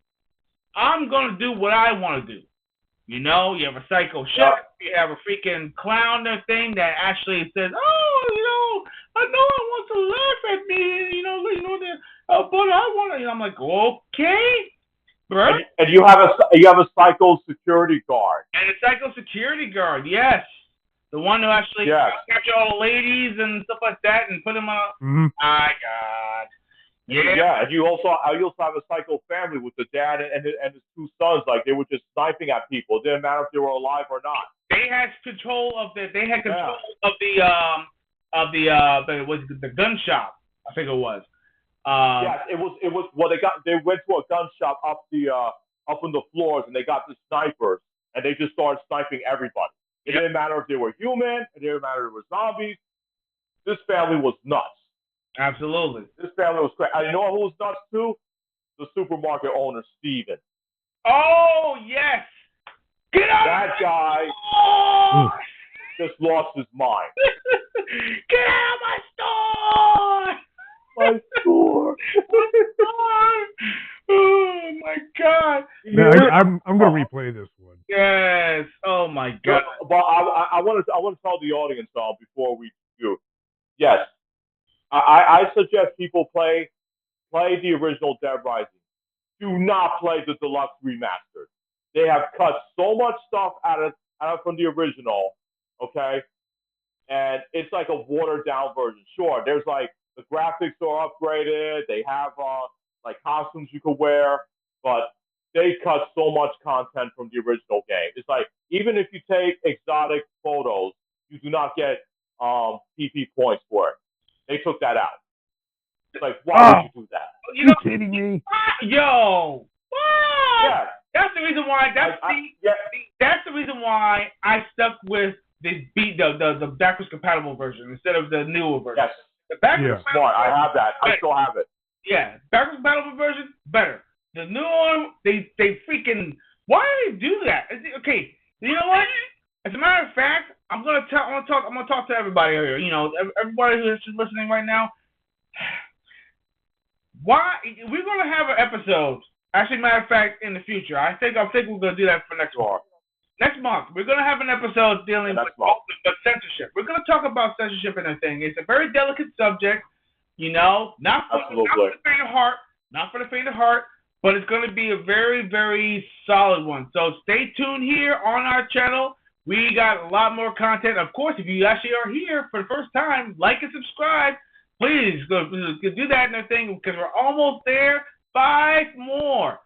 I'm gonna do what I want to do. You have a psycho chef, you have a freaking clown thing that actually says, oh, I know I want to laugh at me, but I want to. I'm like, okay, bro. And you have a psycho security guard. And a psycho security guard, yes. The one who actually capture all the ladies and stuff like that and put them on. Mm-hmm. My God. Yeah. And you also have a psycho family with the dad and his two sons. Like they were just sniping at people. It didn't matter if they were alive or not. They had control of the the gun shop. I think it was. Yes, it was. Well, they went to a gun shop up on the floors, and they got the snipers, and they just started sniping everybody. It didn't matter if they were human. It didn't matter if they were zombies. This family was nuts. Absolutely. This family was crazy. You know who was nuts too? The supermarket owner, Steven. Oh yes. Get out! That guy Oh! just lost his mind. Get out of my store! My store. Oh my god! Man, I'm gonna replay this one. Yes. Oh my god. But I want to tell the audience before we do. Yes, I suggest people play the original Dead Rising. Do not play the deluxe remastered. They have cut so much stuff out of from the original, okay? And it's like a watered down version. Sure, there's like the graphics are upgraded. They have like costumes you could wear, but they cut so much content from the original game. It's like even if you take exotic photos, you do not get PP points for it. They took that out. It's like, why would you do that? You kidding me? Yo, what? Yeah. That's the reason why. That's the reason why I stuck with the backwards compatible version instead of the newer version. Yes. The backwards Smart. I have that. I still have it. Yeah, backwards compatible version better. The new one, they freaking. Why do they do that? Okay, you know what? As a matter of fact, I'm gonna talk to everybody here. You know, everybody who's listening right now. Why we're gonna have an episode? Actually, matter of fact, in the future, I think we're gonna do that for next month. Next month, we're gonna have an episode dealing with censorship. We're gonna talk about censorship and everything. It's a very delicate subject, you know, not for the faint of heart, but it's gonna be a very, very solid one. So stay tuned here on our channel. We got a lot more content. Of course, if you actually are here for the first time, like and subscribe. Please go do that and everything because we're almost there. 5 more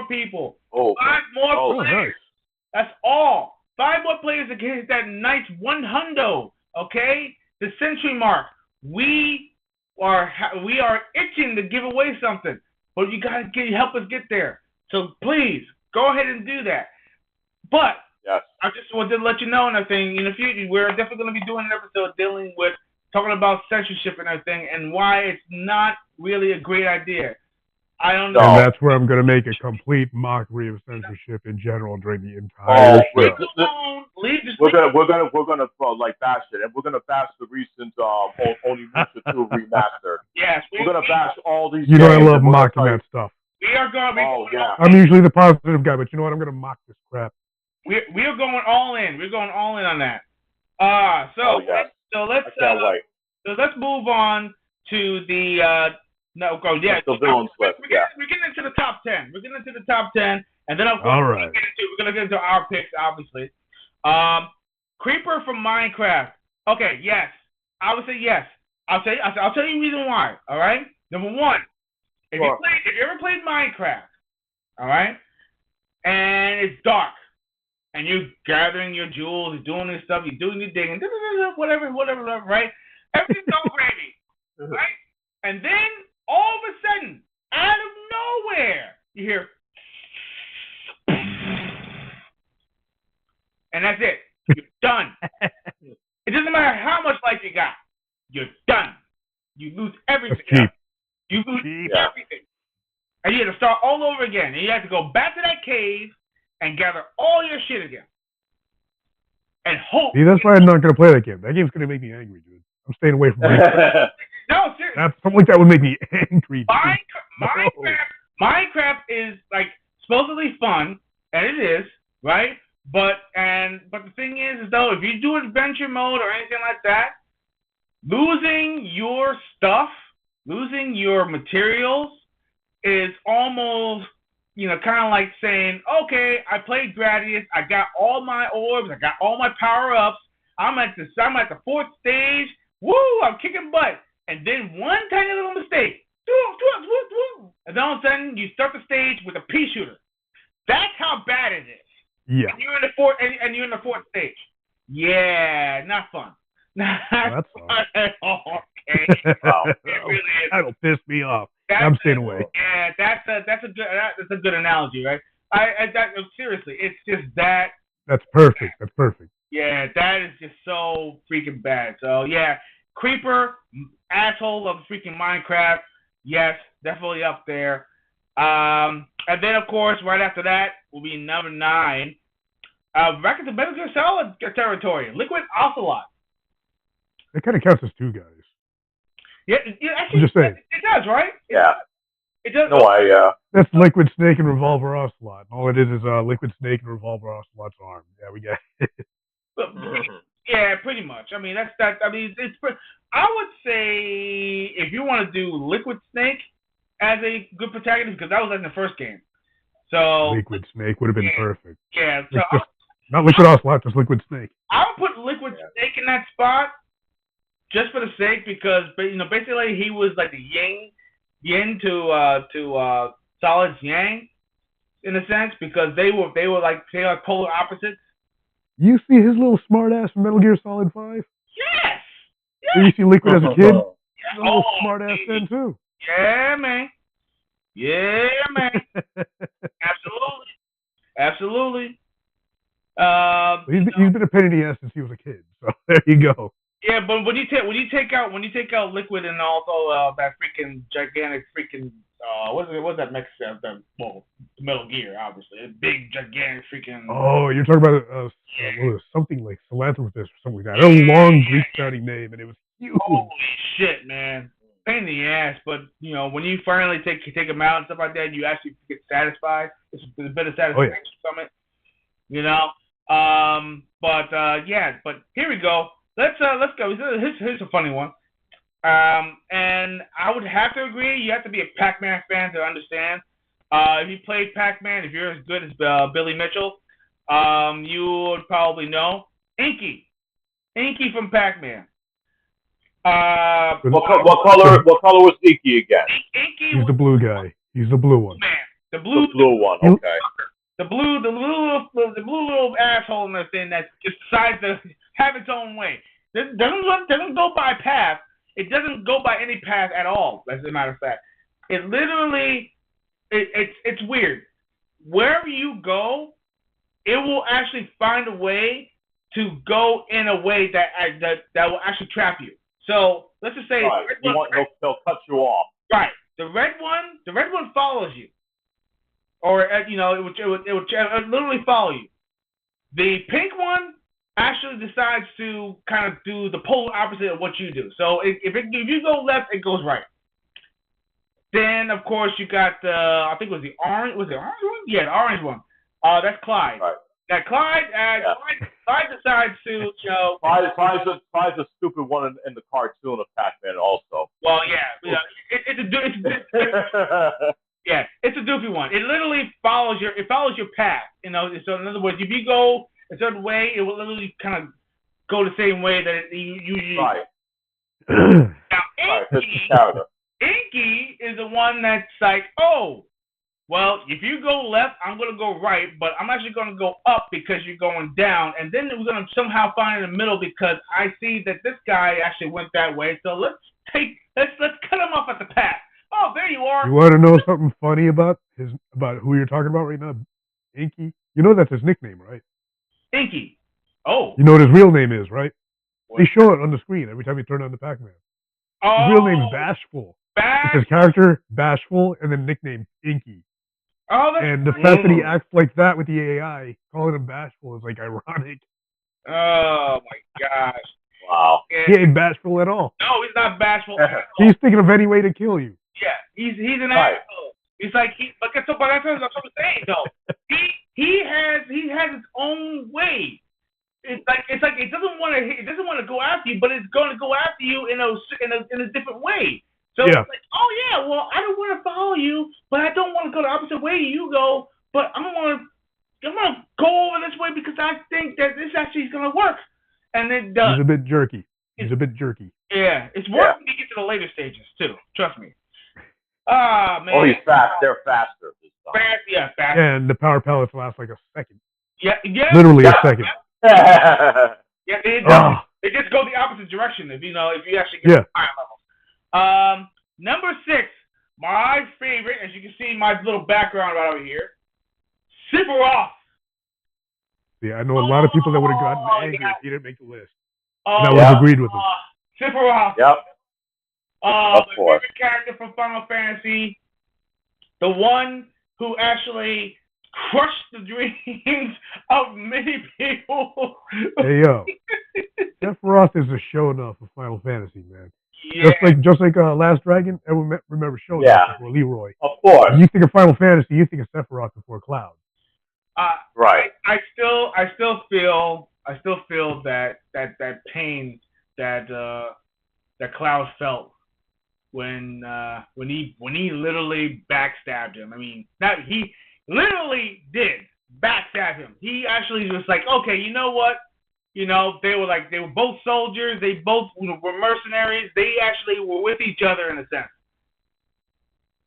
people. 5 more players. Nice. That's all. 5 more players to get that nice 100. Okay, the century mark. We are itching to give away something, but you gotta help us get there. So please go ahead and do that. But yes. I just wanted to let you know another thing. In the future, we're definitely going to be doing an episode dealing with talking about censorship and everything and why it's not really a great idea. I don't know. And that's where I'm going to make a complete mockery of censorship in general during the entire show. We're gonna like bash it, and we're gonna bash the recent Onimusha 2 remastered. Yes, we're gonna bash all these. You know I love mocking that stuff. We are going. I'm usually the positive guy, but you know what? I'm going to mock this crap. We are going all in. We're going all in on that. So let's move on to the the villains list. We're getting into the top 10. We're getting into the top 10, and then we're gonna get into our picks, obviously. Creeper from Minecraft. Okay, yes, I would say yes. I'll tell you the reason why. All right. Number one, if you ever played Minecraft, all right, and it's dark. And you're gathering your jewels, you're doing this stuff, you're doing your digging, whatever, right? Everything's all gravy, right? And then, all of a sudden, out of nowhere, you hear, and that's it. You're done. It doesn't matter how much life you got. You're done. You lose everything. You lose everything. And you have to start all over again. And you have to go back to that cave and gather all your shit again. And hope. See, that's why I'm not going to play that game. That game's going to make me angry, dude. I'm staying away from Minecraft. No, seriously. Something like that would make me angry. Minecraft is like supposedly fun, and it is, right? But the thing is though, if you do adventure mode or anything like that, losing your stuff, losing your materials is almost, you know, kind of like saying, okay, I played Gradius, I got all my orbs, I got all my power-ups, I'm at the 4th stage, woo, I'm kicking butt. And then one tiny little mistake, and then all of a sudden you start the stage with a pea shooter. That's how bad it is. Yeah. And you're in the fourth, and you're in the fourth stage. Yeah, not fun. Not That's fun at all. Okay. Wow. It really is. That'll piss me off. I'm staying away. Yeah, that's a good analogy, right? Seriously, it's just that. That's perfect. That's perfect. Yeah, that is just so freaking bad. So yeah, Creeper, asshole of freaking Minecraft. Yes, definitely up there. And then of course, right after that will be number 9. Back into Metal Gear Solid territory, Liquid Ocelot. It kind of counts as 2 guys. Yeah, actually, I'm just saying. It does, right? Yeah. It does. No, That's Liquid Snake and Revolver Ocelot. All it is Liquid Snake and Revolver Ocelot's arm. Yeah, we got it. Yeah, pretty much. I mean, that. I mean, I would say if you want to do Liquid Snake as a good protagonist, because that was in the first game. So Liquid Snake would have been perfect. Yeah. So not Liquid Ocelot, just Liquid Snake. I would put Liquid Snake in that spot just for the sake, because basically he was like the yin to Solid's yang in a sense, because they were like polar opposites. You see his little smart ass from Metal Gear Solid 5? Yes. You see Liquid as a kid? He's a little Oh, smart ass then too. Yeah, man. Yeah, man. Absolutely. He's been a pain in the ass since he was a kid. So there you go. Yeah, but when you take out Liquid and also that freaking gigantic freaking what's that mech set? Metal Gear, obviously, a big gigantic freaking. Oh, you're talking about what was it, something like philanthropist or something like that. It was a long Greek sounding name, and it was huge. Holy shit, man! Pain in the ass, but when you finally take him out and stuff like that, you actually get satisfied. It's a bit of satisfaction from it, But here we go. Let's go. Here's a funny one. And I would have to agree. You have to be a Pac-Man fan to understand. If you played Pac-Man, if you're as good as Billy Mitchell, you would probably know Inky from Pac-Man. what color was Inky again? Inky He's the blue guy. He's the blue one. Man, the blue one. Okay. The blue little asshole in the thing that just decides to have its own way. It doesn't go by path. It doesn't go by any path at all. As a matter of fact, it literally it's weird. Wherever you go, it will actually find a way to go in a way that will actually trap you. So let's just say they'll cut you off. Right. The red one follows you, or it would literally follow you. The pink one actually decides to kind of do the polar opposite of what you do. So if you go left, it goes right. Then of course you got I think it was the orange. Was it the orange one? Yeah, the orange one. That's Clyde. Right. Now Clyde decides to Clyde's a stupid one in the cartoon of Pac-Man also. Well, yeah, it's a doofy one. It literally follows your path. So in other words, if you go a certain way, it will literally kind of go the same way that you usually. Right. Now, Inky is the one that's like, oh, well, if you go left, I'm going to go right, but I'm actually going to go up because you're going down, and then we're going to somehow find in the middle because I see that this guy actually went that way. So let's cut him off at the path. Oh, there you are. You want to know something funny about who you're talking about right now? Inky. You know that's his nickname, right? Inky. Oh. You know what his real name is, right? What? They show it on the screen every time you turn on the Pac-Man. Oh. His real name's Bashful. It's his character, Bashful, and then nickname Inky. Oh, and the fact that he acts like that with the AI, calling him Bashful, is like ironic. Oh my gosh! Wow. He ain't bashful at all. No, he's not bashful at all. He's thinking of any way to kill you. Yeah, he's an asshole. He's like but that's what I'm saying though. He has his own way. It's like it doesn't want to go after you, but it's going to go after you in a different way. So It's like, oh yeah, well I don't want to follow you, but I don't want to go the opposite way you go, but I'm gonna go over this way because I think that this actually is gonna work, and it does. He's a bit jerky. Yeah, it's worse when you get to the later stages too. Trust me. Ah, man. Oh, he's fast. They're faster this time. Fast, yeah, fast. Yeah, and the power pellets last like a second. Yeah, yeah. Literally a second. Yeah, Oh. they just go the opposite direction if you actually get to higher levels. Number 6, my favorite, as you can see my little background right over here, Sephiroth. Yeah, I know a lot of people that would have gotten angry if he didn't make the list. And I Oh, would have agreed with them. Sephiroth. Yep. My Of course. favorite character from Final Fantasy. The one who actually crushed the dreams of many people. Hey, yo. Sephiroth is a show enough of Final Fantasy, man. Yeah. Just like Last Dragon, everyone remember show enough before Leroy. Of course. When you think of Final Fantasy, you think of Sephiroth before Cloud. Right. I still feel that pain that Cloud felt when he literally backstabbed him. I mean, he literally did backstab him. He actually was like, okay, you know what? You know, they were both soldiers. They both were mercenaries. They actually were with each other in a sense.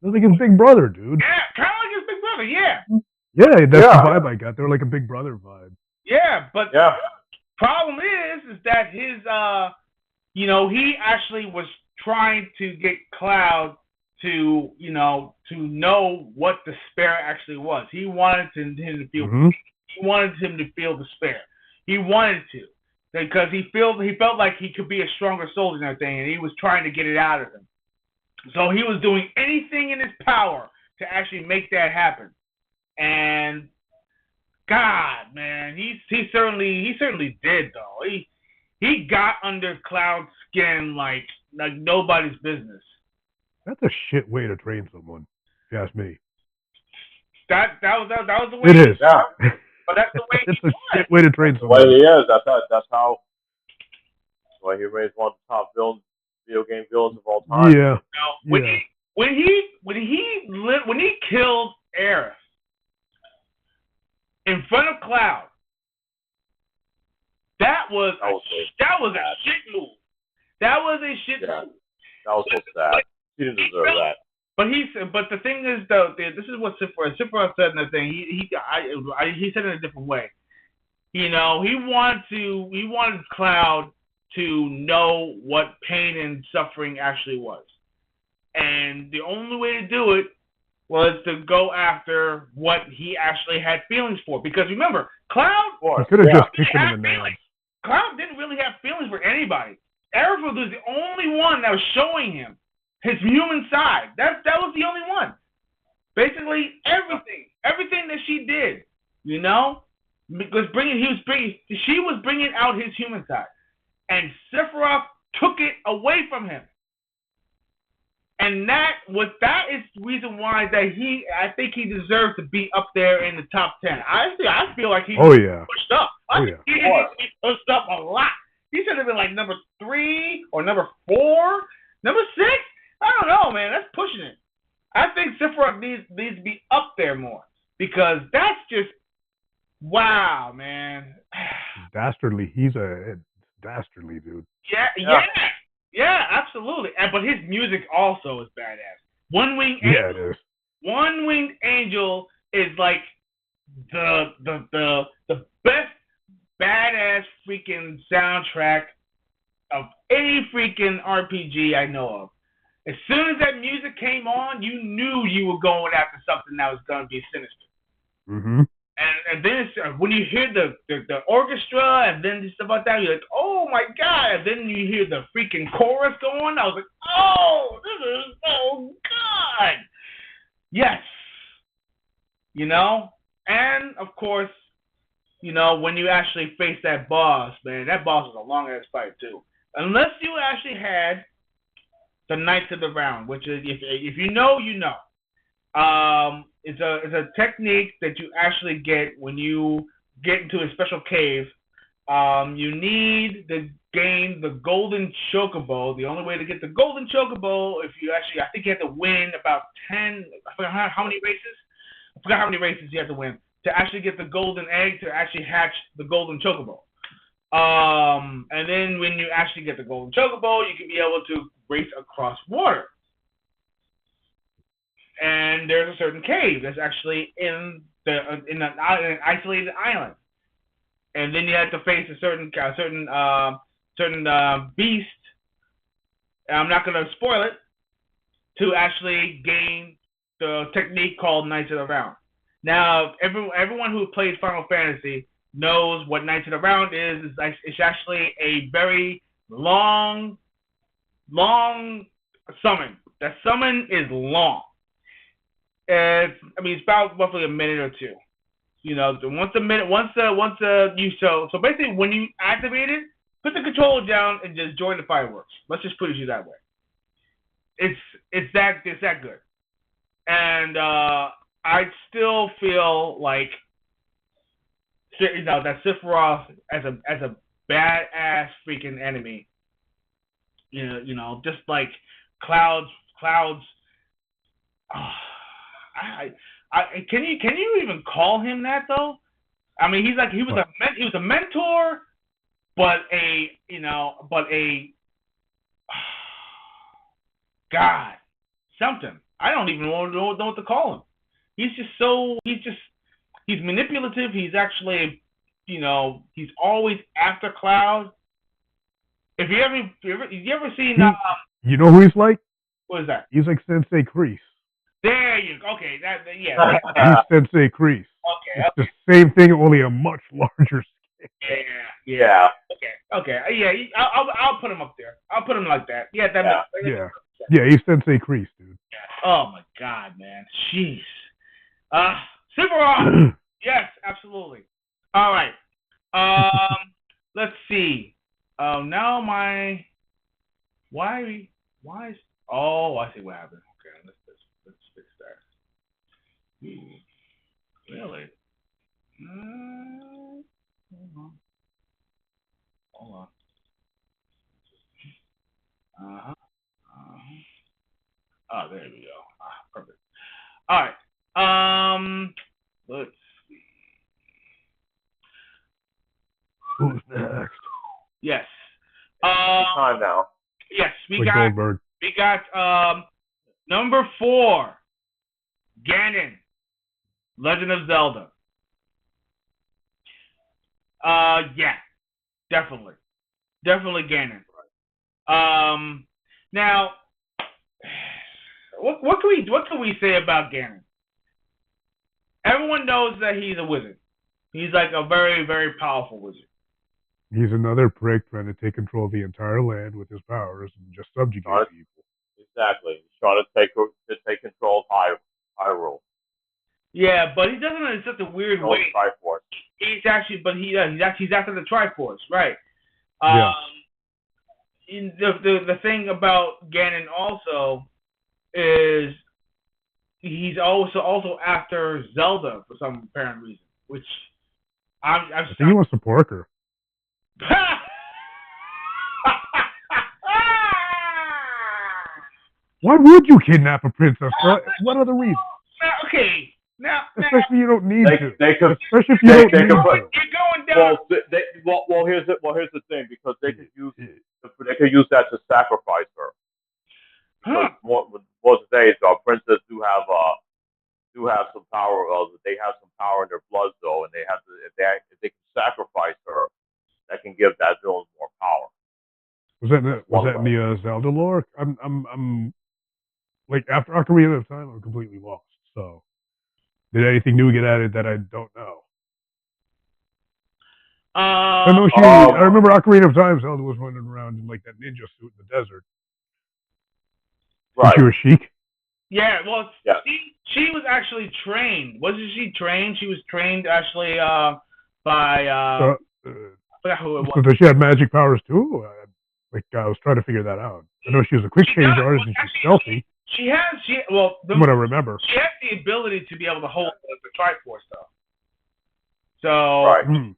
They're like his big brother, dude. Yeah, kind of like his big brother. Yeah. Yeah, that's the vibe I got. They're like a big brother vibe. Yeah, but problem is that his he actually was trying to get Cloud to know what despair actually was. He wanted him to feel he wanted him to feel despair. He wanted to, because he felt like he could be a stronger soldier and everything, and he was trying to get it out of him. So he was doing anything in his power to actually make that happen. And God, man, he certainly did though. He got under Cloud's skin like nobody's business. That's a shit way to train someone, if you ask me. That was the way. It is. Yeah. But that's the way. It's a shit way to train That's someone. the way he is. That's how. Why he remains one of the top video game villains of all time. Yeah. When he killed Aerith in front of Cloud, that was a shit move. That was a shit move. That was so sad. He didn't deserve that. But the thing is, though, this is what Sephiroth said in the thing. He said it in a different way. You know, he wanted Cloud to know what pain and suffering actually was, and the only way to do it was to go after what he actually had feelings for. Because remember, Cloud could have just kicked him in the nails. Cloud didn't really have feelings for anybody. Aerith was the only one that was showing him his human side. That was the only one. Basically, everything that she did, she was bringing out his human side, and Sephiroth took it away from him. And that is the reason why I think he deserves to be up there in the top 10. I feel like he pushed up. He pushed up a lot. He should have been like number 3 or number 4, number 6. I don't know, man. That's pushing it. I think Sephiroth needs to be up there more, because that's just wow, man. Dastardly. He's a dastardly dude. Yeah, absolutely. But his music also is badass. One-Winged Angel. Yeah, it is. One-Winged Angel is like the best badass freaking soundtrack of any freaking RPG I know of. As soon as that music came on, you knew you were going after something that was going to be sinister. Mm-hmm. And then when you hear the orchestra and then stuff like that, you're like, oh my God. And then you hear the freaking chorus going. I was like, oh, this is so good. Yes. And of course, when you actually face that boss, man, that boss was a long ass fight too. Unless you actually had the Knights of the Round, which is, if you know, you know. It's a technique that you actually get when you get into a special cave. You need to gain the golden chocobo. The only way to get the golden chocobo, I think you have to win about 10. I forgot how many races. I forgot how many races you have to win to actually get the golden egg to actually hatch the golden chocobo. And then when you actually get the golden chocobo, you can be able to race across water. and there's a certain cave that's actually in an isolated island, and then you have to face a certain beast. And I'm not going to spoil it, to actually gain the technique called Knights of the Round. Now, everyone who played Final Fantasy knows what Knights of the Round is. It's actually a very long summon. That summon is long. It's about roughly a minute or two. So basically when you activate it, put the controller down and just join the fireworks. Let's just put it that way. It's that good. And I still feel like that Sephiroth as a badass freaking enemy. Just like Cloud's. Can you even call him that though? I mean, he was a mentor, but God, something. I don't even know what to call him. He's manipulative. He's actually, he's always after Cloud. If you ever seen, you know who he's like? What is that? He's like Sensei Kreese. There you go. Okay, yeah. He's Sensei Kreese. Okay. It's the same thing, only a much larger scale. Yeah. Okay. Yeah. I'll put him up there. I'll put him like that. Yeah. Yeah, he's Sensei Kreese, dude. Oh my God, man. Jeez. Sephiroth. Yes, absolutely. All right. Let's see. Now my why is I see what happened. Okay, let's fix that. Really? Hold on. Oh, there we go. Perfect. All right. Let's see. Who's next? Yes. Time now. Yes, we Like got Goldberg. number 4, Ganon, Legend of Zelda. Yeah, definitely Ganon. Now, what can we say about Ganon? Everyone knows that he's a wizard. He's like a very, very powerful wizard. He's another prick trying to take control of the entire land with his powers and just subjugate people. Exactly. He's trying to take control of Hyrule. Yeah, but he does it in such a weird way. Triforce. He's after the Triforce, right? Yeah. The thing about Ganon also is he's also after Zelda for some apparent reason, which I think he wants to pork her. Why would you kidnap a princess? What other reason? Okay. Now, especially you don't need to. Especially if you don't need to. You're going down. Well, here's the thing, because they could use that to sacrifice her. Because most days, princesses do have some power. They have some power in their blood, though, and if they can sacrifice her, that can give that villain more power. Was that in the Zelda lore? I'm like after Ocarina of Time, I'm completely lost. So, did anything new get added that I don't know? I remember Ocarina of Time. Zelda was running around in like that ninja suit in the desert. Right. She was Sheik. Yeah. Well, yeah. She was actually trained. Wasn't she trained? She was trained actually by. I forgot who it was. So she had magic powers too. I was trying to figure that out. I know she was a quick change artist and she's stealthy. From what I remember, she has the ability to be able to hold the Triforce though. So, right.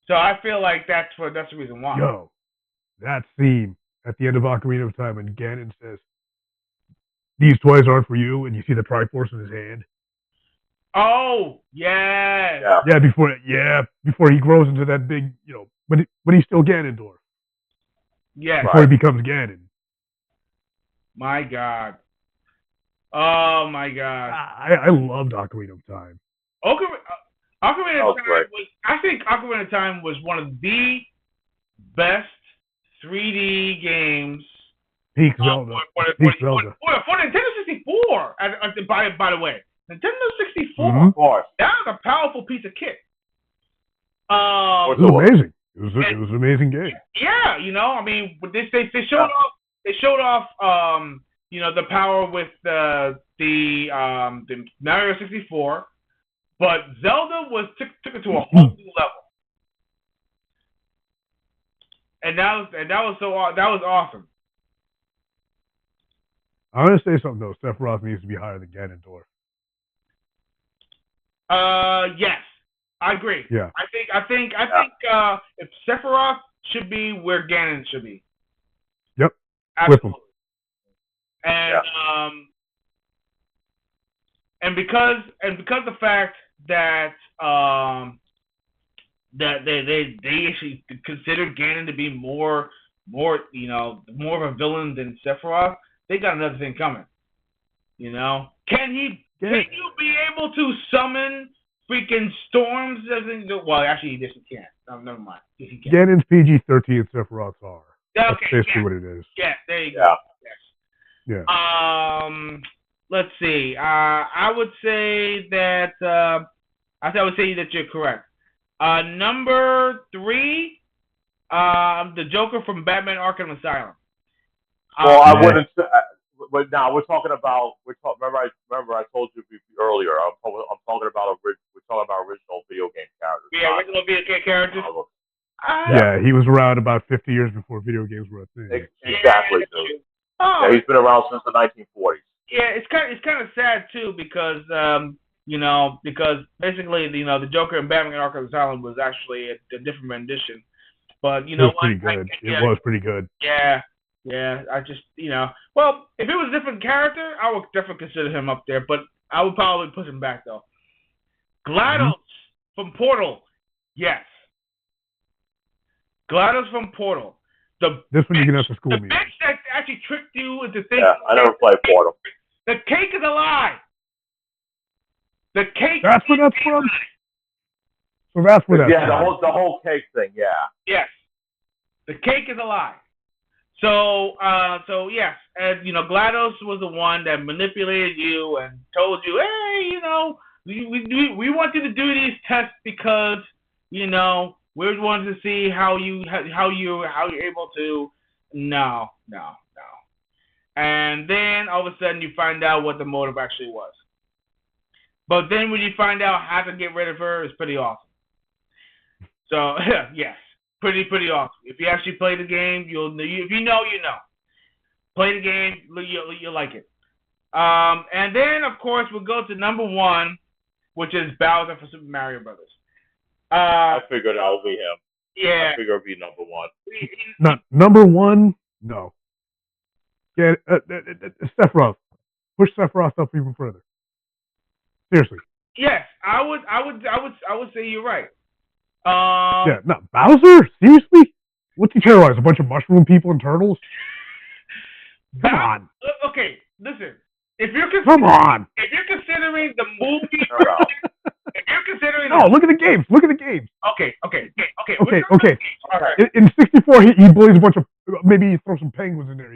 So I feel like that's the reason why. Yo, that scene at the end of Ocarina of Time when Ganon says, "These toys aren't for you," and you see the Triforce in his hand. Oh yeah. Yeah. Before he grows into that big, when he's still Ganondorf. Yeah. Before he becomes Ganon. My God. Oh my god. I loved Ocarina of Time. Ocarina That of was Time great. I think Ocarina of Time was one of the best 3D games Peak Zelda. for Peak Zelda. Nintendo 64. By the way, Nintendo 64. Mhm. Of course. That was a powerful piece of kit. It was amazing. It was an amazing game. Yeah, you know, I mean, they showed off you know, the power with the Mario 64, but Zelda took it to a whole new level, and that was awesome. I'm gonna say something though. Sephiroth needs to be higher than Ganondorf. Yes, I agree. Yeah. I think if Sephiroth should be where Ganon should be. Yep. Absolutely. With him. And and because the fact that that they actually considered Ganon to be more you know, more of a villain than Sephiroth, they got another thing coming. You know, can you be able to summon freaking storms? Well, actually, yes, he can't. No, never mind. Yes, he can. Ganon's PG-13 and Sephiroth's R. That's Okay, basically what it is. Yeah, there you go. Yeah. Yes. Yeah. Let's see. I would say that I would say that you're correct. Number 3, the Joker from Batman: Arkham Asylum. Well, I wouldn't. But now we're talking about. Remember I told you earlier. I'm talking about original video game characters. Yeah, original video game characters. Yeah, he was around about 50 years before video games were a thing. Exactly, dude. Yeah, he's been around since the 1940s. Yeah, it's kind of sad too because you know, because basically the Joker in Batman Arkham Asylum was actually a different rendition, but you know it was pretty good. It was pretty good. Yeah, I just well, if it was a different character, I would definitely consider him up there, but I would probably push him back though. GLaDOS from Portal, yes. GLaDOS from Portal. This one you're gonna have to school me. The bitch that actually tricked you into thinking. Yeah, I never played Portal. The cake is a lie. The cake. That's where that's from. So that's where that's from. Yeah, the whole cake thing. Yeah. Yes. The cake is a lie. So yes, and GLaDOS was the one that manipulated you and told you, hey, we want you to do these tests because we wanted to see how you're able to. No. And then all of a sudden you find out what the motive actually was. But then when you find out how to get rid of her, it's pretty awesome. So yes, pretty awesome. If you actually play the game, you'll if you know, you know. Play the game, you'll like it. And then of course we'll go to number 1, which is Bowser for Super Mario Brothers. I figured that would be him. Yeah. I figured it would be number 1. Not number 1. No. Yeah, Sephiroth. Push Sephiroth up even further. Seriously. Yes, I would say you're right. Yeah, no, Bowser? Seriously? What's he terrorize? A bunch of mushroom people and turtles? Come on. Okay, listen. If you're considering the movie, if you're considering look at the games. Look at the games. Okay. Okay. All right. In 64, he bullies a bunch of maybe he throws some penguins in there.